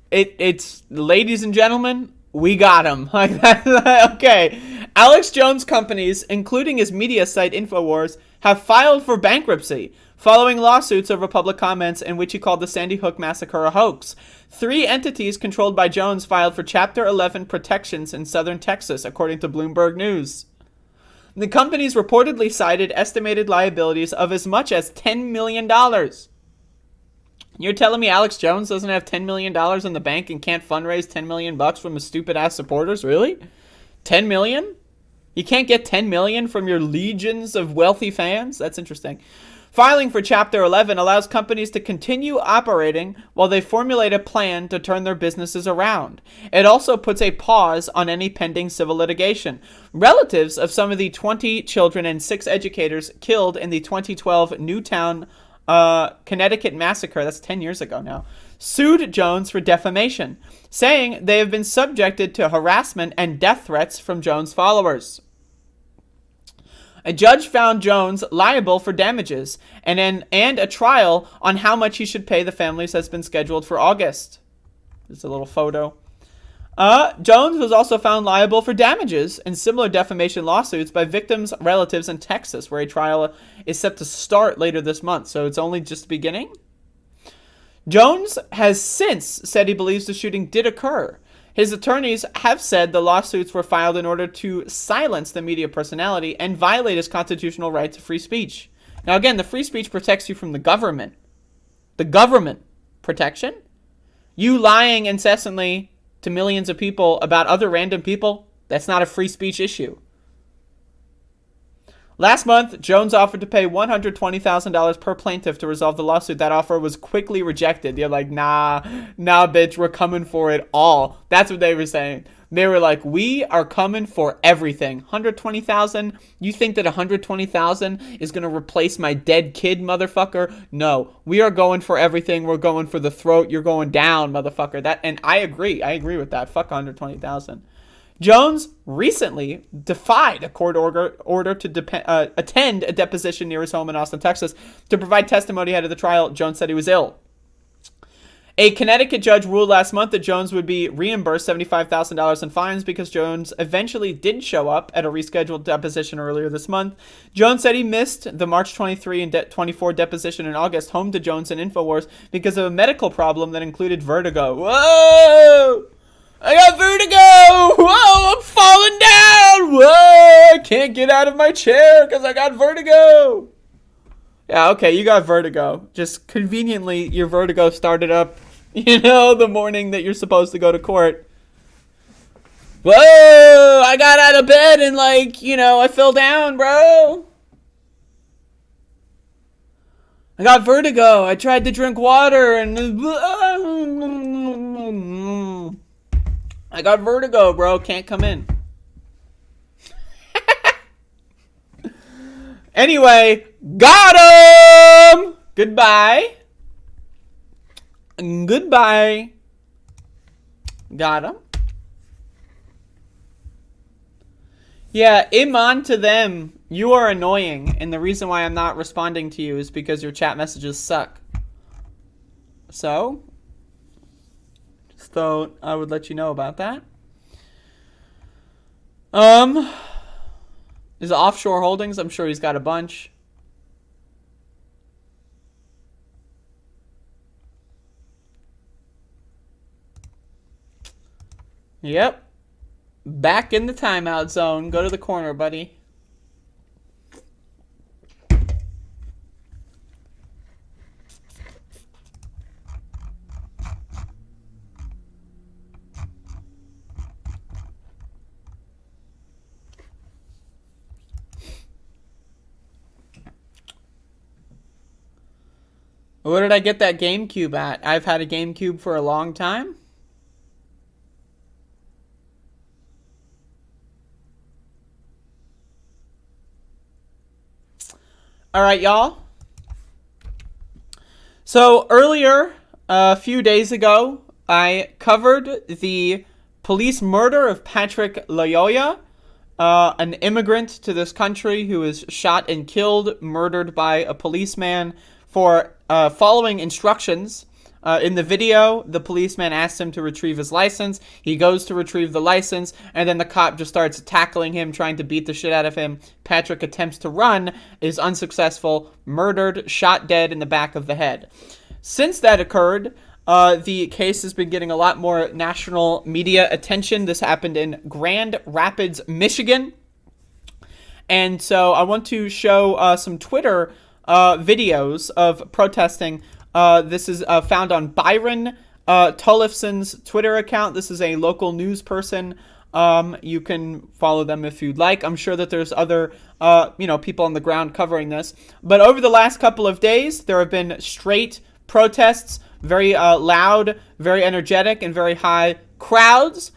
It's ladies and gentlemen, we got him. Like that. Okay. Alex Jones companies, including his media site InfoWars, have filed for bankruptcy following lawsuits over public comments in which he called the Sandy Hook massacre a hoax. 3 entities controlled by Jones filed for Chapter 11 protections in southern Texas, according to Bloomberg News. The companies reportedly cited estimated liabilities of as much as $10 million. You're telling me Alex Jones doesn't have $10 million in the bank and can't fundraise $10 million from his stupid-ass supporters? Really? $10 million? You can't get 10 million from your legions of wealthy fans? That's interesting. Filing for Chapter 11 allows companies to continue operating while they formulate a plan to turn their businesses around. It also puts a pause on any pending civil litigation. Relatives of some of the 20 children and 6 educators killed in the 2012 Newtown, Connecticut massacre, that's 10 years ago now, sued Jones for defamation, saying they have been subjected to harassment and death threats from Jones' followers. A judge found Jones liable for damages, and a trial on how much he should pay the families has been scheduled for August. There's a little photo. Jones was also found liable for damages in similar defamation lawsuits by victims' relatives in Texas, where a trial is set to start later this month, so it's only just beginning. Jones has since said he believes the shooting did occur. His attorneys have said the lawsuits were filed in order to silence the media personality and violate his constitutional right to free speech. Now again, the free speech protects you from the government. The government protection? You lying incessantly to millions of people about other random people, that's not a free speech issue. Last month, Jones offered to pay $120,000 per plaintiff to resolve the lawsuit. That offer was quickly rejected. They're like, nah, bitch, we're coming for it all. That's what they were saying. They were like, we are coming for everything. $120,000? You think that $120,000 is going to replace my dead kid, motherfucker? No, we are going for everything. We're going for the throat. You're going down, motherfucker. And I agree. I agree with that. Fuck $120,000. Jones recently defied a court order to attend a deposition near his home in Austin, Texas, to provide testimony ahead of the trial. Jones said he was ill. A Connecticut judge ruled last month that Jones would be reimbursed $75,000 in fines because Jones eventually did show up at a rescheduled deposition earlier this month. Jones said he missed the March 23 and 24 deposition in August, home to Jones and InfoWars, because of a medical problem that included vertigo. Whoa! I got vertigo! Whoa, I'm falling down! Whoa, I can't get out of my chair because I got vertigo! Yeah, okay, you got vertigo. Just conveniently, your vertigo started up, the morning that you're supposed to go to court. Whoa, I got out of bed and I fell down, bro. I got vertigo. I tried to drink water and... I got vertigo, bro. Can't come in. Anyway, got him! Goodbye. Goodbye. Got him. Yeah, iman to them. You are annoying, and the reason why I'm not responding to you is because your chat messages suck. So I would let you know about that. Is it offshore holdings? I'm sure he's got a bunch. Yep. Back in the timeout zone. Go to the corner, buddy. Where did I get that GameCube at? I've had a GameCube for a long time. All right, y'all. So earlier, a few days ago, I covered the police murder of Patrick Loyola, an immigrant to this country who was shot and killed, murdered by a policeman for following instructions. In the video, the policeman asks him to retrieve his license. He goes to retrieve the license, and then the cop just starts tackling him, trying to beat the shit out of him. Patrick attempts to run, is unsuccessful, murdered, shot dead in the back of the head. Since that occurred, the case has been getting a lot more national media attention. This happened in Grand Rapids, Michigan. And so I want to show some Twitter videos of protesting. This is found on Byron Tollefson's Twitter account. This is a local news person You can follow them if you'd like. I'm sure that there's other, people on the ground covering this. But over the last couple of days, there have been straight protests, very loud, very energetic, and very high crowds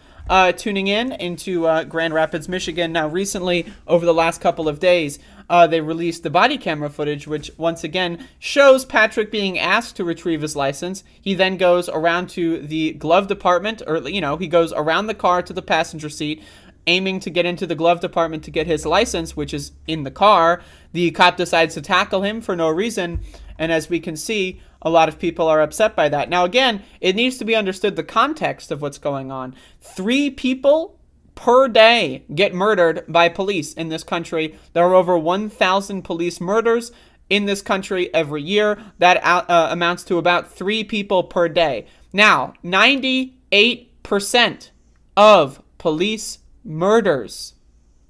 tuning into Grand Rapids, Michigan. Now, recently, over the last couple of days, they released the body camera footage, which once again shows Patrick being asked to retrieve his license. He then goes around to the glove department, or, he goes around the car to the passenger seat, aiming to get into the glove department to get his license, which is in the car. The cop decides to tackle him for no reason, and as we can see, a lot of people are upset by that. Now, again, it needs to be understood the context of what's going on. 3 people per day get murdered by police in this country. There are over 1,000 police murders in this country every year. That amounts to about 3 people per day. Now, 98% of police murders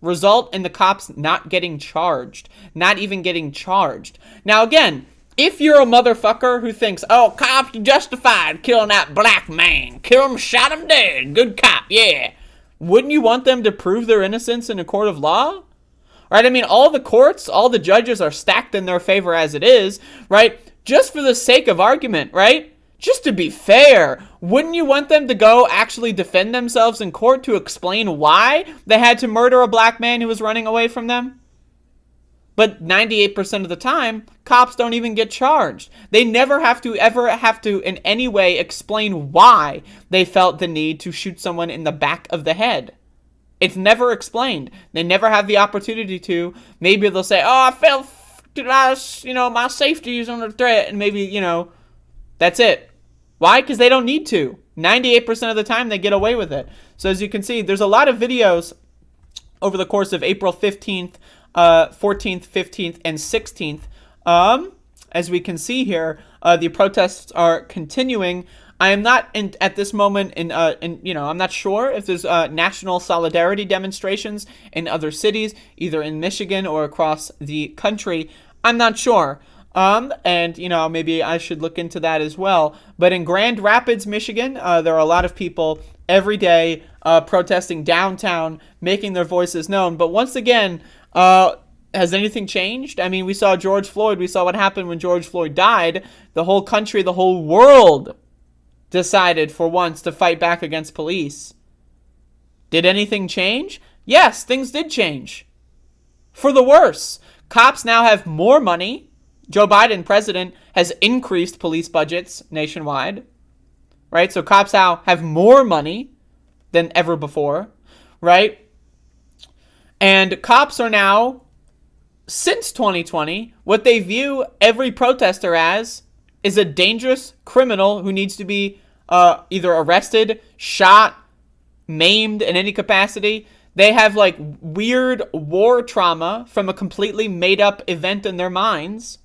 result in the cops not getting charged. Not even getting charged. Now, again, if you're a motherfucker who thinks, oh, cops justified killing that black man. Kill him, shot him dead. Good cop, yeah. Wouldn't you want them to prove their innocence in a court of law? Right? I mean, all the courts, all the judges are stacked in their favor as it is, right? Just for the sake of argument, right? Just to be fair, wouldn't you want them to go actually defend themselves in court to explain why they had to murder a black man who was running away from them? But 98% of the time, cops don't even get charged. They never ever have to in any way explain why they felt the need to shoot someone in the back of the head. It's never explained. They never have the opportunity to. Maybe they'll say, oh, I felt, my safety is under threat. And maybe, that's it. Why? Because they don't need to. 98% of the time, they get away with it. So as you can see, there's a lot of videos over the course of April 15th, 14th, 15th, and 16th. As we can see here, the protests are continuing. I am not at this moment I'm not sure if there's national solidarity demonstrations in other cities, either in Michigan or across the country. I'm not sure. And maybe I should look into that as well. But in Grand Rapids, Michigan, there are a lot of people every day protesting downtown, making their voices known. But once again, has anything changed? I mean, we saw George Floyd. We saw what happened when George Floyd died. The whole country, the whole world decided for once to fight back against police. Did anything change? Yes, things did change. For the worse. Cops now have more money. Joe Biden, president, has increased police budgets nationwide. Right? So cops now have more money than ever before. Right? And cops are now, since 2020, what they view every protester as is a dangerous criminal who needs to be either arrested, shot, maimed in any capacity. They have weird war trauma from a completely made up event in their minds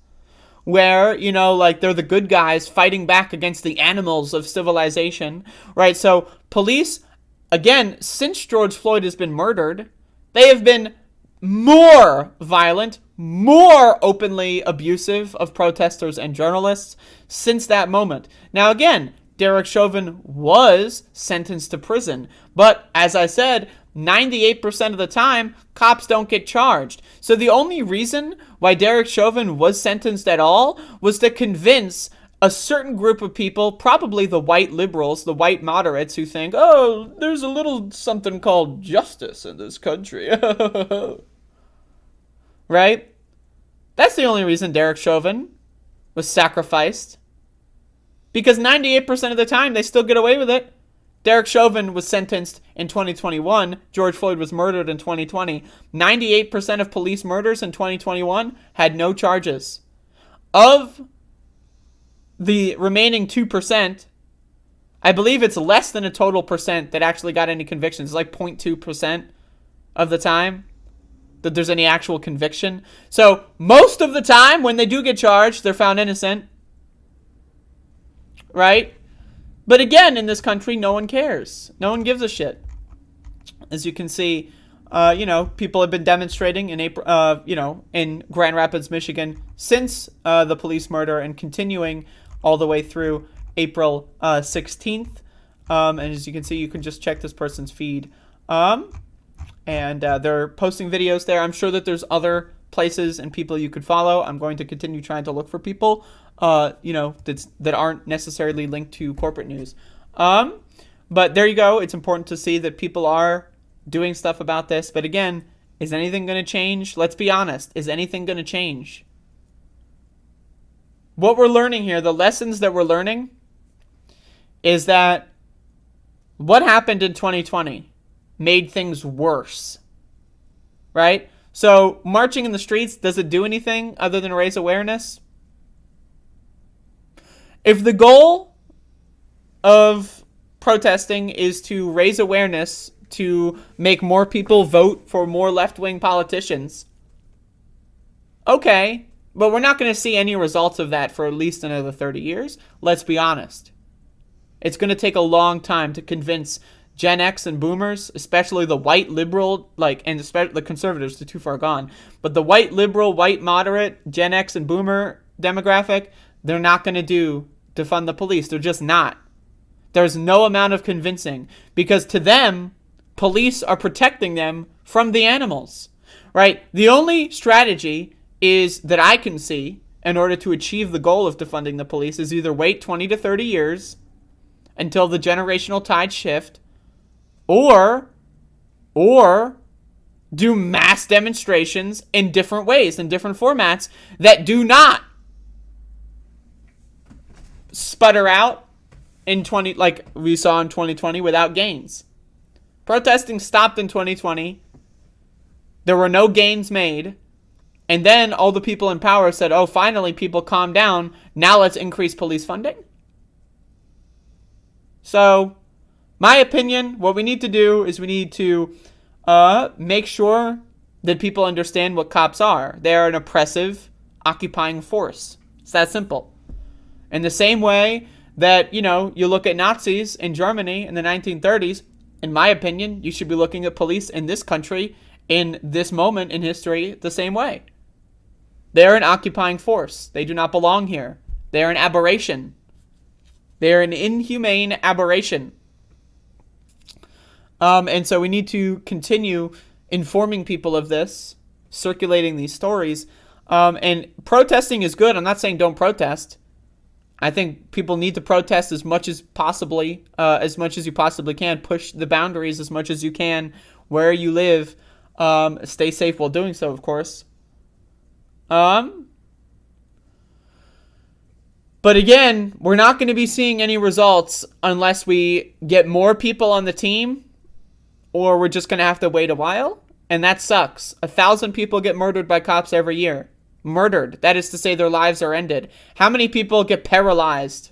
where, they're the good guys fighting back against the animals of civilization, right? So police, again, since George Floyd has been murdered, they have been more violent, more openly abusive of protesters and journalists since that moment. Now, again, Derek Chauvin was sentenced to prison, but as I said, 98% of the time, cops don't get charged. So the only reason why Derek Chauvin was sentenced at all was to convince a certain group of people, probably the white liberals, the white moderates, who think, oh, there's a little something called justice in this country. Right? That's the only reason Derek Chauvin was sacrificed. Because 98% of the time, they still get away with it. Derek Chauvin was sentenced in 2021. George Floyd was murdered in 2020. 98% of police murders in 2021 had no charges. Of the remaining 2%, I believe it's less than a total percent that actually got any convictions. It's like 0.2% of the time that there's any actual conviction. So most of the time when they do get charged, they're found innocent. Right? But again, in this country, no one cares. No one gives a shit. As you can see, people have been demonstrating in April, in Grand Rapids, Michigan, since the police murder, and continuing all the way through April 16th. And as you can see, you can just check this person's feed And they're posting videos there. I'm sure that there's other places and people you could follow. I'm going to continue trying to look for people, that aren't necessarily linked to corporate news. But there you go. It's important to see that people are doing stuff about this. But again, is anything going to change? Let's be honest. Is anything going to change? What we're learning here, the lessons that we're learning, is that what happened in 2020 made things worse, right? So marching in the streets, does it do anything other than raise awareness? If the goal of protesting is to raise awareness, to make more people vote for more left-wing politicians, okay, but we're not going to see any results of that for at least another 30 years. Let's be honest. It's going to take a long time to convince Gen X and boomers, especially the white liberal, and especially the conservatives, they're too far gone, but the white liberal, white moderate, Gen X and boomer demographic, they're not going to defund the police. They're just not. There's no amount of convincing, because to them, police are protecting them from the animals, right? The only strategy is that I can see in order to achieve the goal of defunding the police is either wait 20 to 30 years until the generational tide shift, or do mass demonstrations in different ways, in different formats that do not sputter out in like we saw in 2020 without gains. Protesting stopped in 2020. There were no gains made. And then all the people in power said, oh, finally people calm down. Now let's increase police funding. So, my opinion, what we need to do is we need to make sure that people understand what cops are. They are an oppressive, occupying force. It's that simple. In the same way that, you look at Nazis in Germany in the 1930s, in my opinion, you should be looking at police in this country in this moment in history the same way. They're an occupying force. They do not belong here. They're an aberration. They're an inhumane aberration. And so we need to continue informing people of this, circulating these stories. And protesting is good. I'm not saying don't protest. I think people need to protest as much as you possibly can. Push the boundaries as much as you can where you live. Stay safe while doing so, of course. But again, we're not going to be seeing any results unless we get more people on the team, or we're just going to have to wait a while. And that sucks. 1,000 people get murdered by cops every year. Murdered. That is to say their lives are ended. How many people get paralyzed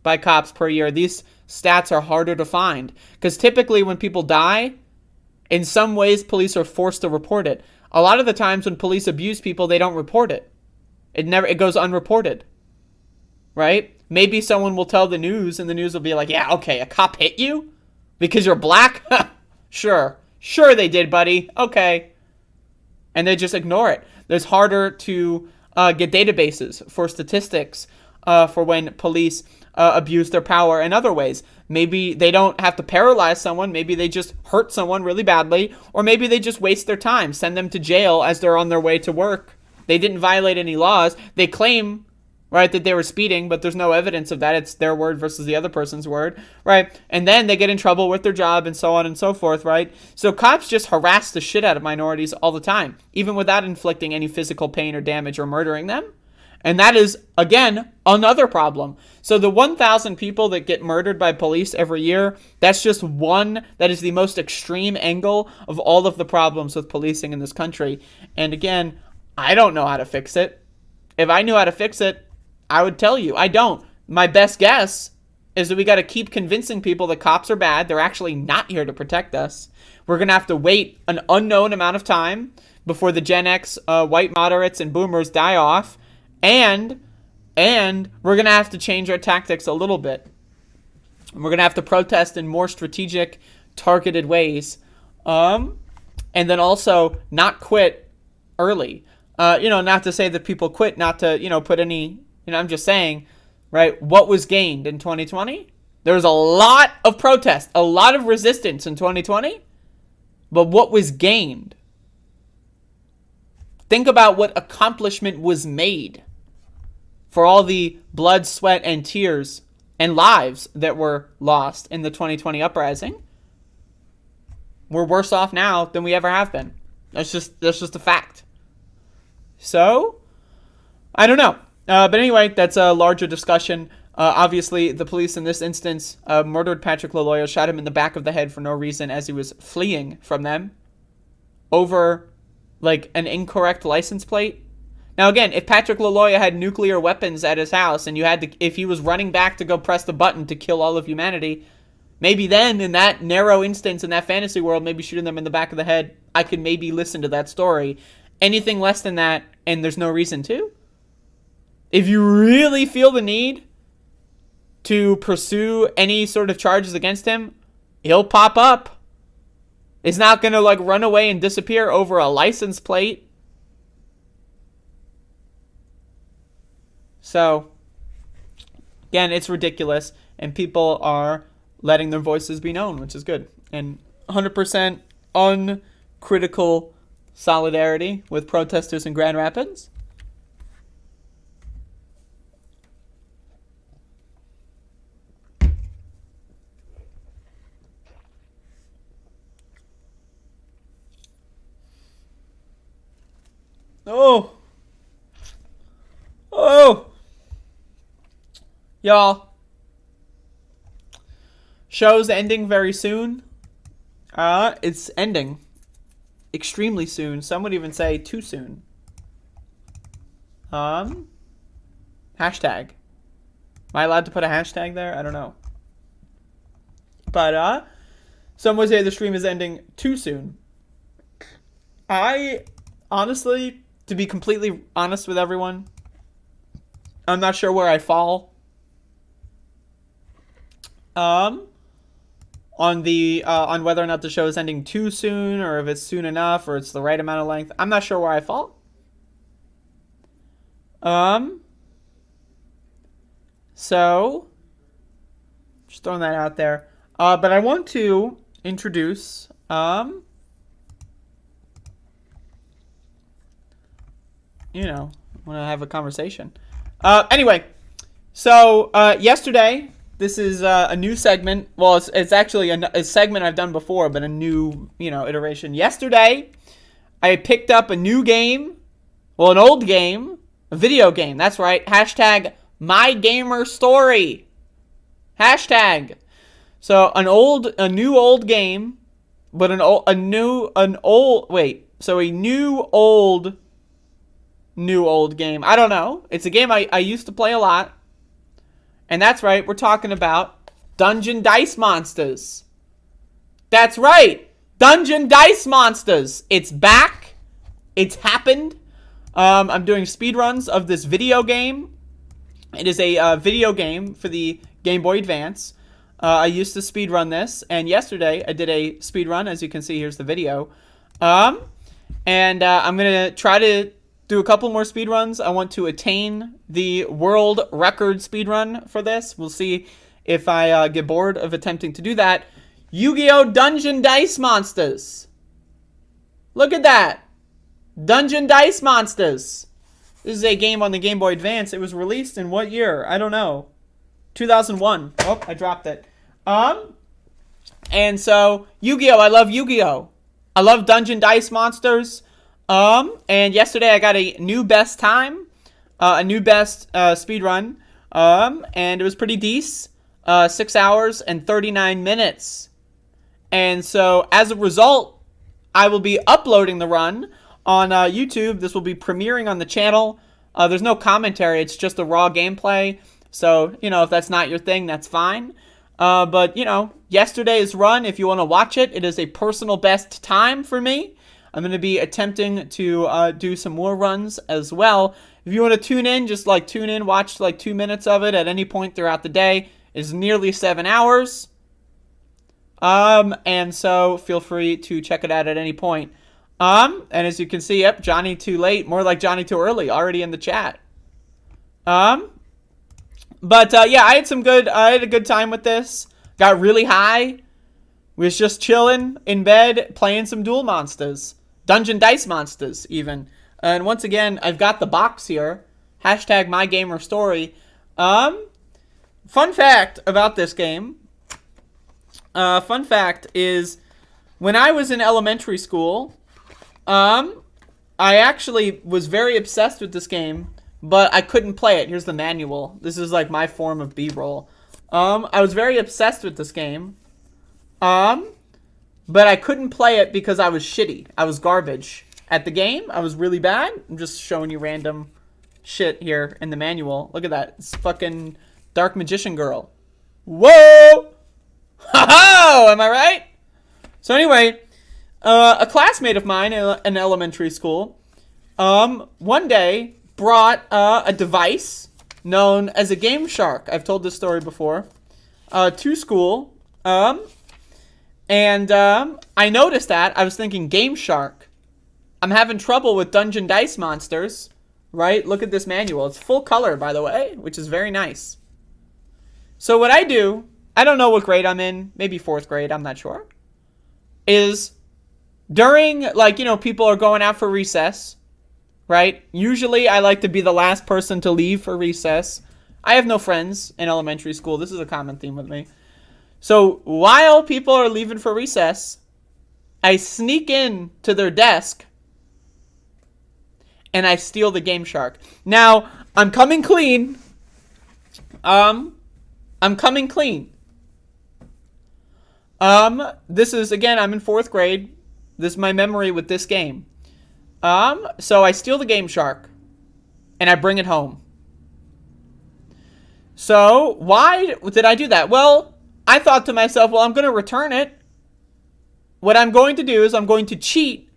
by cops per year? These stats are harder to find. Because typically when people die, in some ways police are forced to report it. A lot of the times when police abuse people, they don't report it. It goes unreported. Right? Maybe someone will tell the news and the news will be like, yeah, okay, a cop hit you? Because you're black? Sure. Sure they did, buddy. Okay. And they just ignore it. It's harder to get databases for statistics for when police abuse their power in other ways. Maybe they don't have to paralyze someone. Maybe they just hurt someone really badly. Or maybe they just waste their time, send them to jail as they're on their way to work. They didn't violate any laws. They claim, right, that they were speeding, but there's no evidence of that. It's their word versus the other person's word, right? And then they get in trouble with their job and so on and so forth, right? So cops just harass the shit out of minorities all the time, even without inflicting any physical pain or damage or murdering them. And that is, again, another problem. So the 1,000 people that get murdered by police every year, that's just one, that is the most extreme angle of all of the problems with policing in this country. And again, I don't know how to fix it. If I knew how to fix it, I would tell you. I don't. My best guess is that we got to keep convincing people that cops are bad. They're actually not here to protect us. We're going to have to wait an unknown amount of time before the Gen X, white moderates, and boomers die off. And we're going to have to change our tactics a little bit. And we're going to have to protest in more strategic, targeted ways. And then also not quit early. Not to say that people quit, not to, put any... I'm just saying, right, what was gained in 2020? There was a lot of protest, a lot of resistance in 2020. But what was gained? Think about what accomplishment was made for all the blood, sweat, and tears and lives that were lost in the 2020 uprising. We're worse off now than we ever have been. That's just a fact. So, I don't know. But anyway, that's a larger discussion. Obviously, the police in this instance murdered Patrick Laloya, shot him in the back of the head for no reason as he was fleeing from them over, like, an incorrect license plate. Now, again, if Patrick Laloya had nuclear weapons at his house and if he was running back to go press the button to kill all of humanity, maybe then, in that narrow instance, in that fantasy world, maybe shooting them in the back of the head, I could maybe listen to that story. Anything less than that, and there's no reason to. If you really feel the need to pursue any sort of charges against him, he'll pop up. It's not going to, like, run away and disappear over a license plate. So, again, it's ridiculous, and people are letting their voices be known, which is good. And 100% uncritical solidarity with protesters in Grand Rapids. Oh, y'all. Show's ending very soon. It's ending extremely soon. Some would even say too soon. Hashtag. Am I allowed to put a hashtag there? I don't know. But, some would say the stream is ending too soon. I, honestly, to be completely honest with everyone, I'm not sure where I fall. On whether or not the show is ending too soon, or if it's soon enough, or it's the right amount of length. I'm not sure where I fall. So, just throwing that out there. But I want to introduce, you know, when I have a conversation. Anyway, so yesterday, this is a new segment. Well, it's actually a segment I've done before, but a new, iteration. Yesterday, I picked up a new game. Well, an old game. A video game. That's right. Hashtag MyGamerStory. Hashtag. So, a new old game, but a new old game. I don't know. It's a game I used to play a lot. And that's right, we're talking about Dungeon Dice Monsters. That's right, Dungeon Dice Monsters. It's back. It's happened. I'm doing speedruns of this video game. It is a video game for the Game Boy Advance. I used to speedrun this, and yesterday I did a speedrun. As you can see, here's the video. And I'm going to try to do a couple more speedruns. I want to attain the world record speedrun for this. We'll see if I get bored of attempting to do that. Yu-Gi-Oh! Dungeon Dice Monsters. Look at that. Dungeon Dice Monsters. This is a game on the Game Boy Advance. It was released in what year? I don't know. 2001. Oh, I dropped it. And so, Yu-Gi-Oh! I love Yu-Gi-Oh! I love Dungeon Dice Monsters. And yesterday I got a new best time, a new best speed run, and it was pretty decent, 6 hours and 39 minutes. And so as a result, I will be uploading the run on YouTube. This will be premiering on the channel. There's no commentary, it's just a raw gameplay. So, if that's not your thing, that's fine. But, yesterday's run, if you want to watch it, it is a personal best time for me. I'm going to be attempting to do some more runs as well. If you want to tune in, just tune in, watch 2 minutes of it at any point throughout the day. It's nearly 7 hours. And so feel free to check it out at any point. And as you can see, yep, Johnny too late, more like Johnny too early, already in the chat. But yeah, I had a good time with this. Got really high. We was just chilling in bed, playing some Duel Monsters. Dungeon Dice Monsters, even. And once again, I've got the box here. Hashtag MyGamerStory. Fun fact about this game. Fun fact is, when I was in elementary school, I actually was very obsessed with this game, but I couldn't play it. Here's the manual. This is like my form of B-roll. I was very obsessed with this game. But I couldn't play it because I was shitty. I was garbage. At the game, I was really bad. I'm just showing you random shit here in the manual. Look at that. It's fucking Dark Magician Girl. Whoa! Ha-ha! Am I right? So anyway, a classmate of mine in elementary school, one day brought a device known as a Game Shark. I've told this story before. To school. And I noticed that. I was thinking, Game Shark. I'm having trouble with Dungeon Dice Monsters. Right? Look at this manual. It's full color, by the way, which is very nice. So what I do, I don't know what grade I'm in. Maybe 4th grade. I'm not sure. Is during, like, you know, people are going out for recess. Right? Usually I like to be the last person to leave for recess. I have no friends in elementary school. This is a common theme with me. So while people are leaving for recess, I sneak in to their desk and I steal the Game Shark. Now, I'm coming clean. I'm coming clean. This is, again, I'm in 4th grade. This is my memory with this game. So I steal the Game Shark and I bring it home. So why did I do that? Well, I thought to myself, well, I'm going to return it. What I'm going to do is I'm going to cheat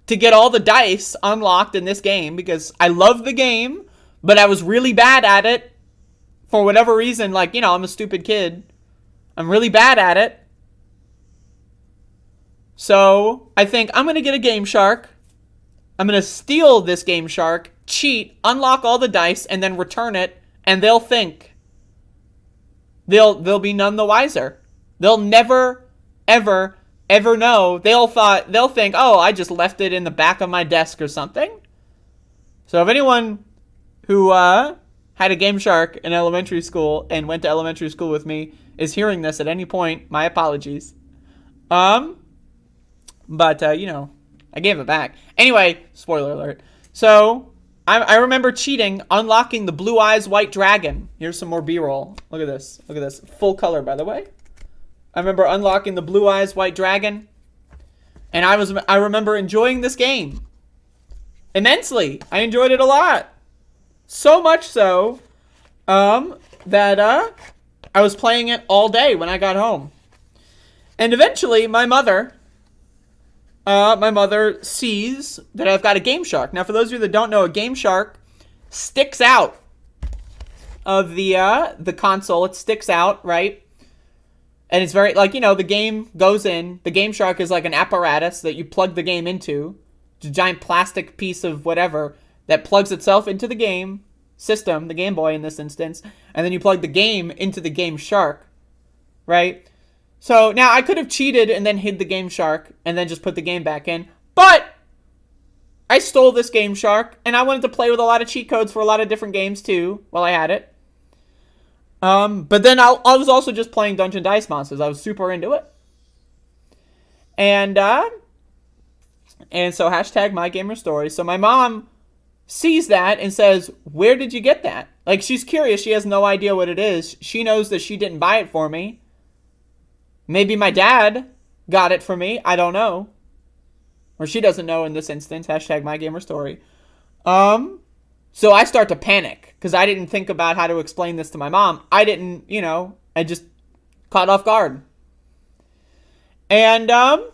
to get all the dice unlocked in this game because I love the game, but I was really bad at it for whatever reason. Like, you know, I'm a stupid kid. I'm really bad at it. So I think I'm going to get a Game Shark. I'm going to steal this Game Shark, cheat, unlock all the dice, and then return it, and they'll think. They'll be none the wiser. They'll never, ever know. They'll think, oh, I just left it in the back of my desk or something. So if anyone who had a Game Shark in elementary school and went to elementary school with me is hearing this at any point, my apologies. But you know, I gave it back. Anyway, spoiler alert. So I remember cheating, unlocking the Blue Eyes White Dragon. Here's some more B-roll. Look at this. Look at this. Full color, by the way. I remember unlocking the Blue Eyes White Dragon. And I remember enjoying this game immensely. I enjoyed it a lot. So much so that I was playing it all day when I got home. And eventually, my mother sees that I've got a Game Shark. Now, for those of you that don't know, a Game Shark sticks out of the console. It sticks out, right? And it's very, like, you know, the game goes in. The Game Shark is like an apparatus that you plug the game into. It's a giant plastic piece of whatever that plugs itself into the game system, the Game Boy in this instance. And then you plug the game into the Game Shark, right? So now I could have cheated and then hid the Game Shark and then just put the game back in. But I stole this Game Shark and I wanted to play with a lot of cheat codes for a lot of different games too while I had it. But then I was also just playing Dungeon Dice Monsters. I was super into it. And so hashtag MyGamerStory. So my mom sees that and says, where did you get that? Like, she's curious. She has no idea what it is. She knows that she didn't buy it for me. Maybe my dad got it for me. I don't know. Or she doesn't know in this instance. Hashtag MyGamerStory. So I start to panic because I didn't think about how to explain this to my mom. I didn't, you know, I just caught off guard. And so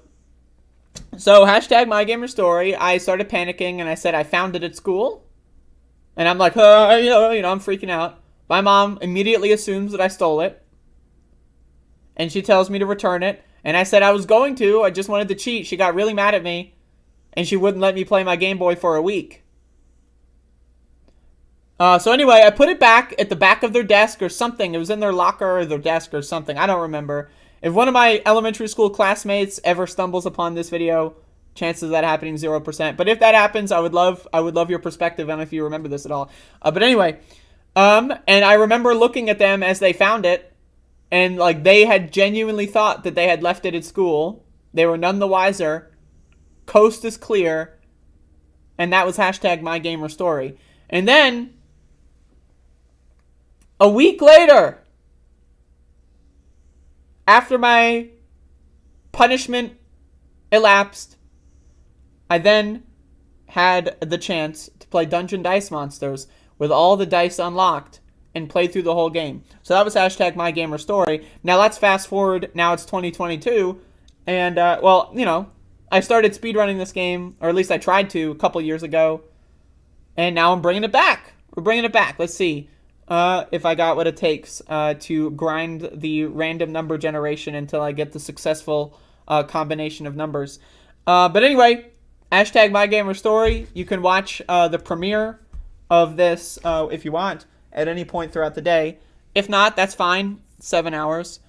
hashtag MyGamerStory. I started panicking and I said I found it at school. And I'm like, you know, I'm freaking out. My mom immediately assumes that I stole it. And she tells me to return it. And I said I was going to. I just wanted to cheat. She got really mad at me. And she wouldn't let me play my Game Boy for a week. So anyway, I put it back at the back of their desk or something. It was in their locker or their desk or something. I don't remember. If one of my elementary school classmates ever stumbles upon this video, chances of that happening 0%. But if that happens, I would love your perspective on if you remember this at all. But anyway, and I remember looking at them as they found it, and like they had genuinely thought that they had left it at school. They were none the wiser. Coast is clear. And that was hashtag MyGamerStory. And then, a week later, after my punishment elapsed, I then had the chance to play Dungeon Dice Monsters with all the dice unlocked and play through the whole game. So that was hashtag MyGamerStory. Now let's fast forward. Now it's 2022. And, well, you know, I started speedrunning this game, or at least I tried to a couple years ago. And now I'm bringing it back. We're bringing it back. Let's see if I got what it takes to grind the random number generation until I get the successful combination of numbers. But anyway, hashtag MyGamerStory. You can watch the premiere of this if you want at any point throughout the day. If not, that's fine. 7 hours.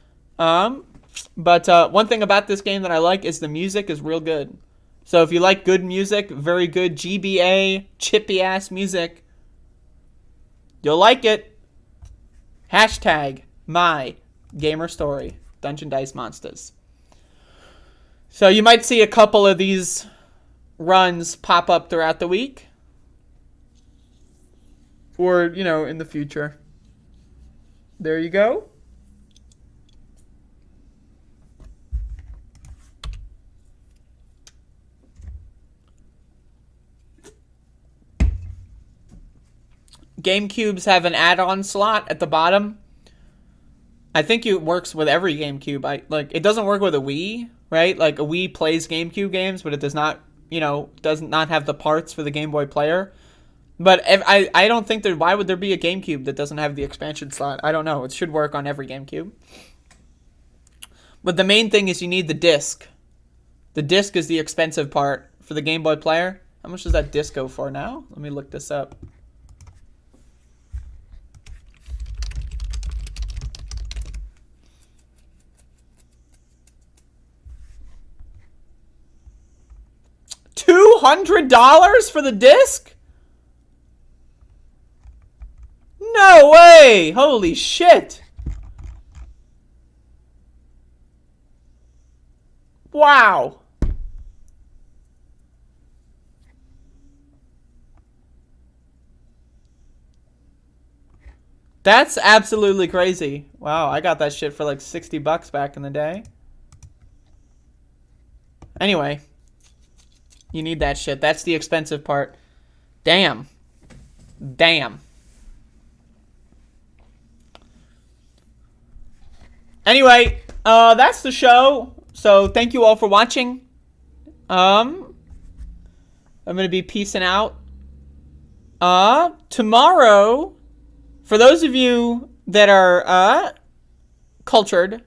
But one thing about this game that I like is the music is real good. So if you like good music, very good GBA, chippy-ass music, you'll like it. Hashtag MyGamerStory. Dungeon Dice Monsters. So you might see a couple of these runs pop up throughout the week. Or, you know, in the future. There you go. GameCubes have an add-on slot at the bottom. I think it works with every GameCube. It doesn't work with a Wii, right? Like a Wii plays GameCube games, but it does not, you know, does not have the parts for the Game Boy player. But I don't think why would there be a GameCube that doesn't have the expansion slot? I don't know. It should work on every GameCube. But the main thing is you need the disc. The disc is the expensive part for the Game Boy player. How much does that disc go for now? Let me look this up. $200 for the disc? No way! Holy shit! Wow! That's absolutely crazy. Wow, I got that shit for like $60 back in the day. Anyway. You need that shit. That's the expensive part. Damn. Damn. Anyway, that's the show. So thank you all for watching. I'm going to be peacing out. Tomorrow, for those of you that are cultured,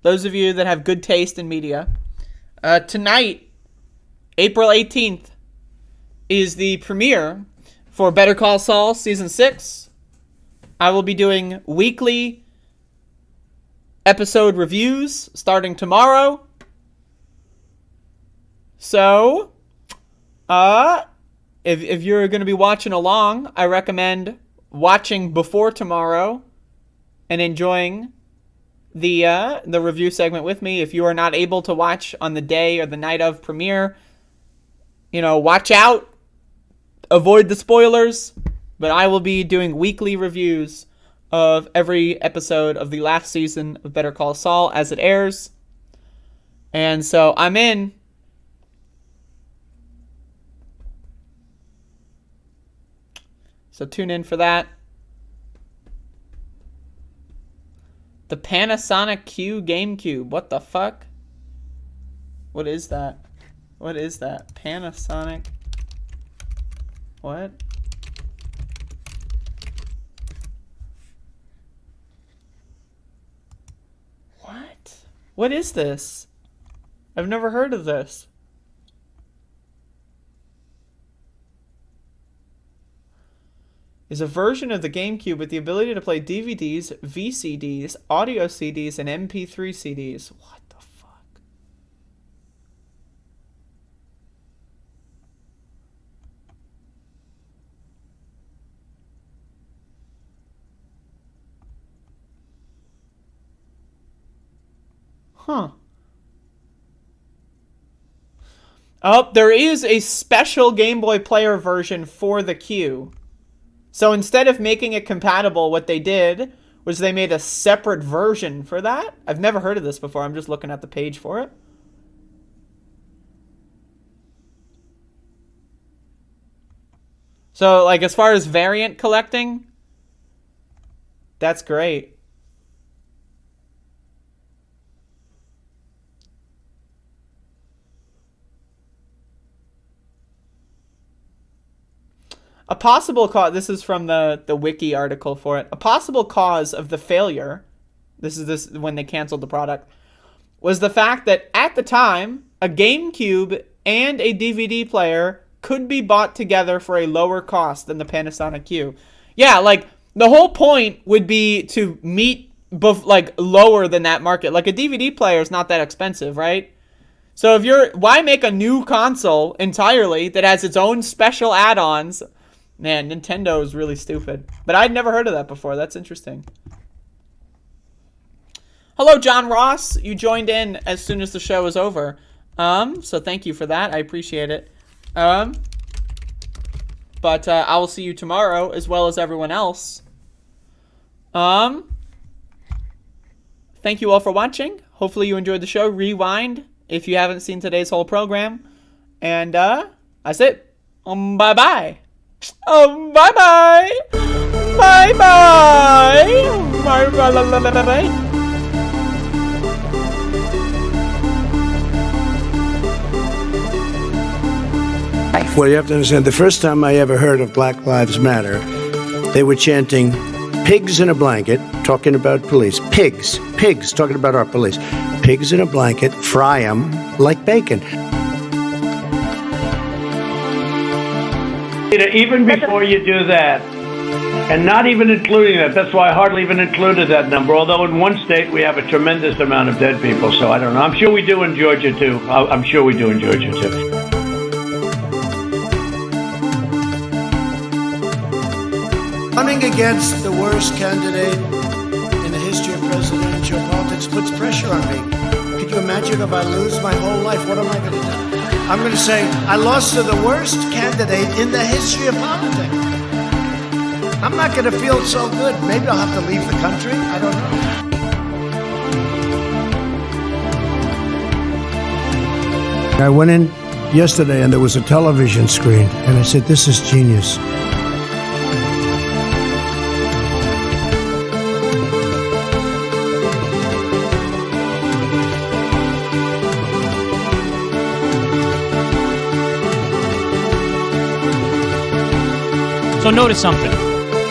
those of you that have good taste in media, tonight, April 18th, is the premiere for Better Call Saul Season 6. I will be doing weekly episode reviews starting tomorrow. So, if you're going to be watching along, I recommend watching before tomorrow and enjoying the review segment with me. If you are not able to watch on the day or the night of premiere, you know, watch out. Avoid the spoilers. But I will be doing weekly reviews of every episode of the last season of Better Call Saul as it airs. And so I'm in. So tune in for that. The Panasonic Q GameCube. What the fuck? What is that? What is that? Panasonic. What? What? What is this? I've never heard of this. is a version of the GameCube with the ability to play DVDs, VCDs, audio CDs, and MP3 CDs. What the fuck? Huh. Oh, there is a special Game Boy Player version for the Q. So instead of making it compatible, what they did was they made a separate version for that. I've never heard of this before. I'm just looking at the page for it. So, like, as far as variant collecting, that's great. A possible cause, this is from the wiki article for it. A possible cause of the failure, this is when they canceled the product, was the fact that at the time, a GameCube and a DVD player could be bought together for a lower cost than the Panasonic Q. Yeah, like, the whole point would be to meet, like, lower than that market. Like, a DVD player is not that expensive, right? So why make a new console entirely that has its own special add-ons? Man, Nintendo is really stupid. But I'd never heard of that before. That's interesting. Hello, John Ross. You joined in as soon as the show was over. So thank you for that. I appreciate it. But I will see you tomorrow as well as everyone else. Thank you all for watching. Hopefully you enjoyed the show. Rewind if you haven't seen today's whole program. And that's it. Bye-bye. Bye-bye. Bye-bye. Bye-bye. Well, you have to understand, the first time I ever heard of Black Lives Matter, they were chanting, pigs in a blanket, talking about police. Pigs, talking about our police. Pigs in a blanket, fry them like bacon. Even before you do that, and not even including that's why I hardly even included that number, although in one state we have a tremendous amount of dead people, so I don't know. I'm sure we do in Georgia, too. I'm sure we do in Georgia, too. Running against the worst candidate in the history of presidential politics puts pressure on me. Could you imagine if I lose my whole life? What am I going to do? I'm going to say, I lost to the worst candidate in the history of politics. I'm not going to feel so good. Maybe I'll have to leave the country. I don't know. I went in yesterday and there was a television screen, and I said, this is genius. So notice something.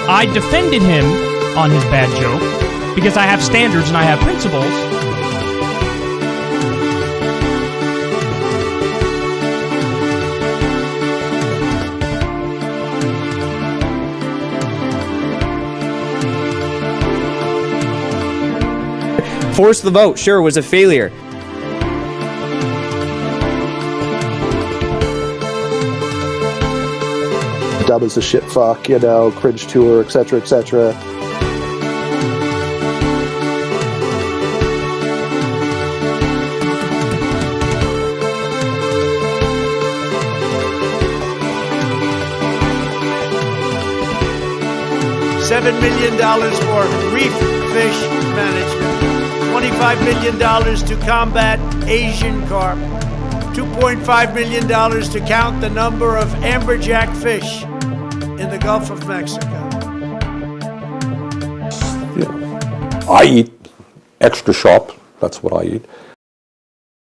I defended him on his bad joke because I have standards and I have principles. Force the vote, sure, was a failure. Dub is a shit fuck, you know, cringe tour, etc., etc. $7 million for reef fish management, $25 million to combat Asian carp, $2.5 million to count the number of amberjack fish in the Gulf of Mexico. I eat extra sharp, that's what I eat.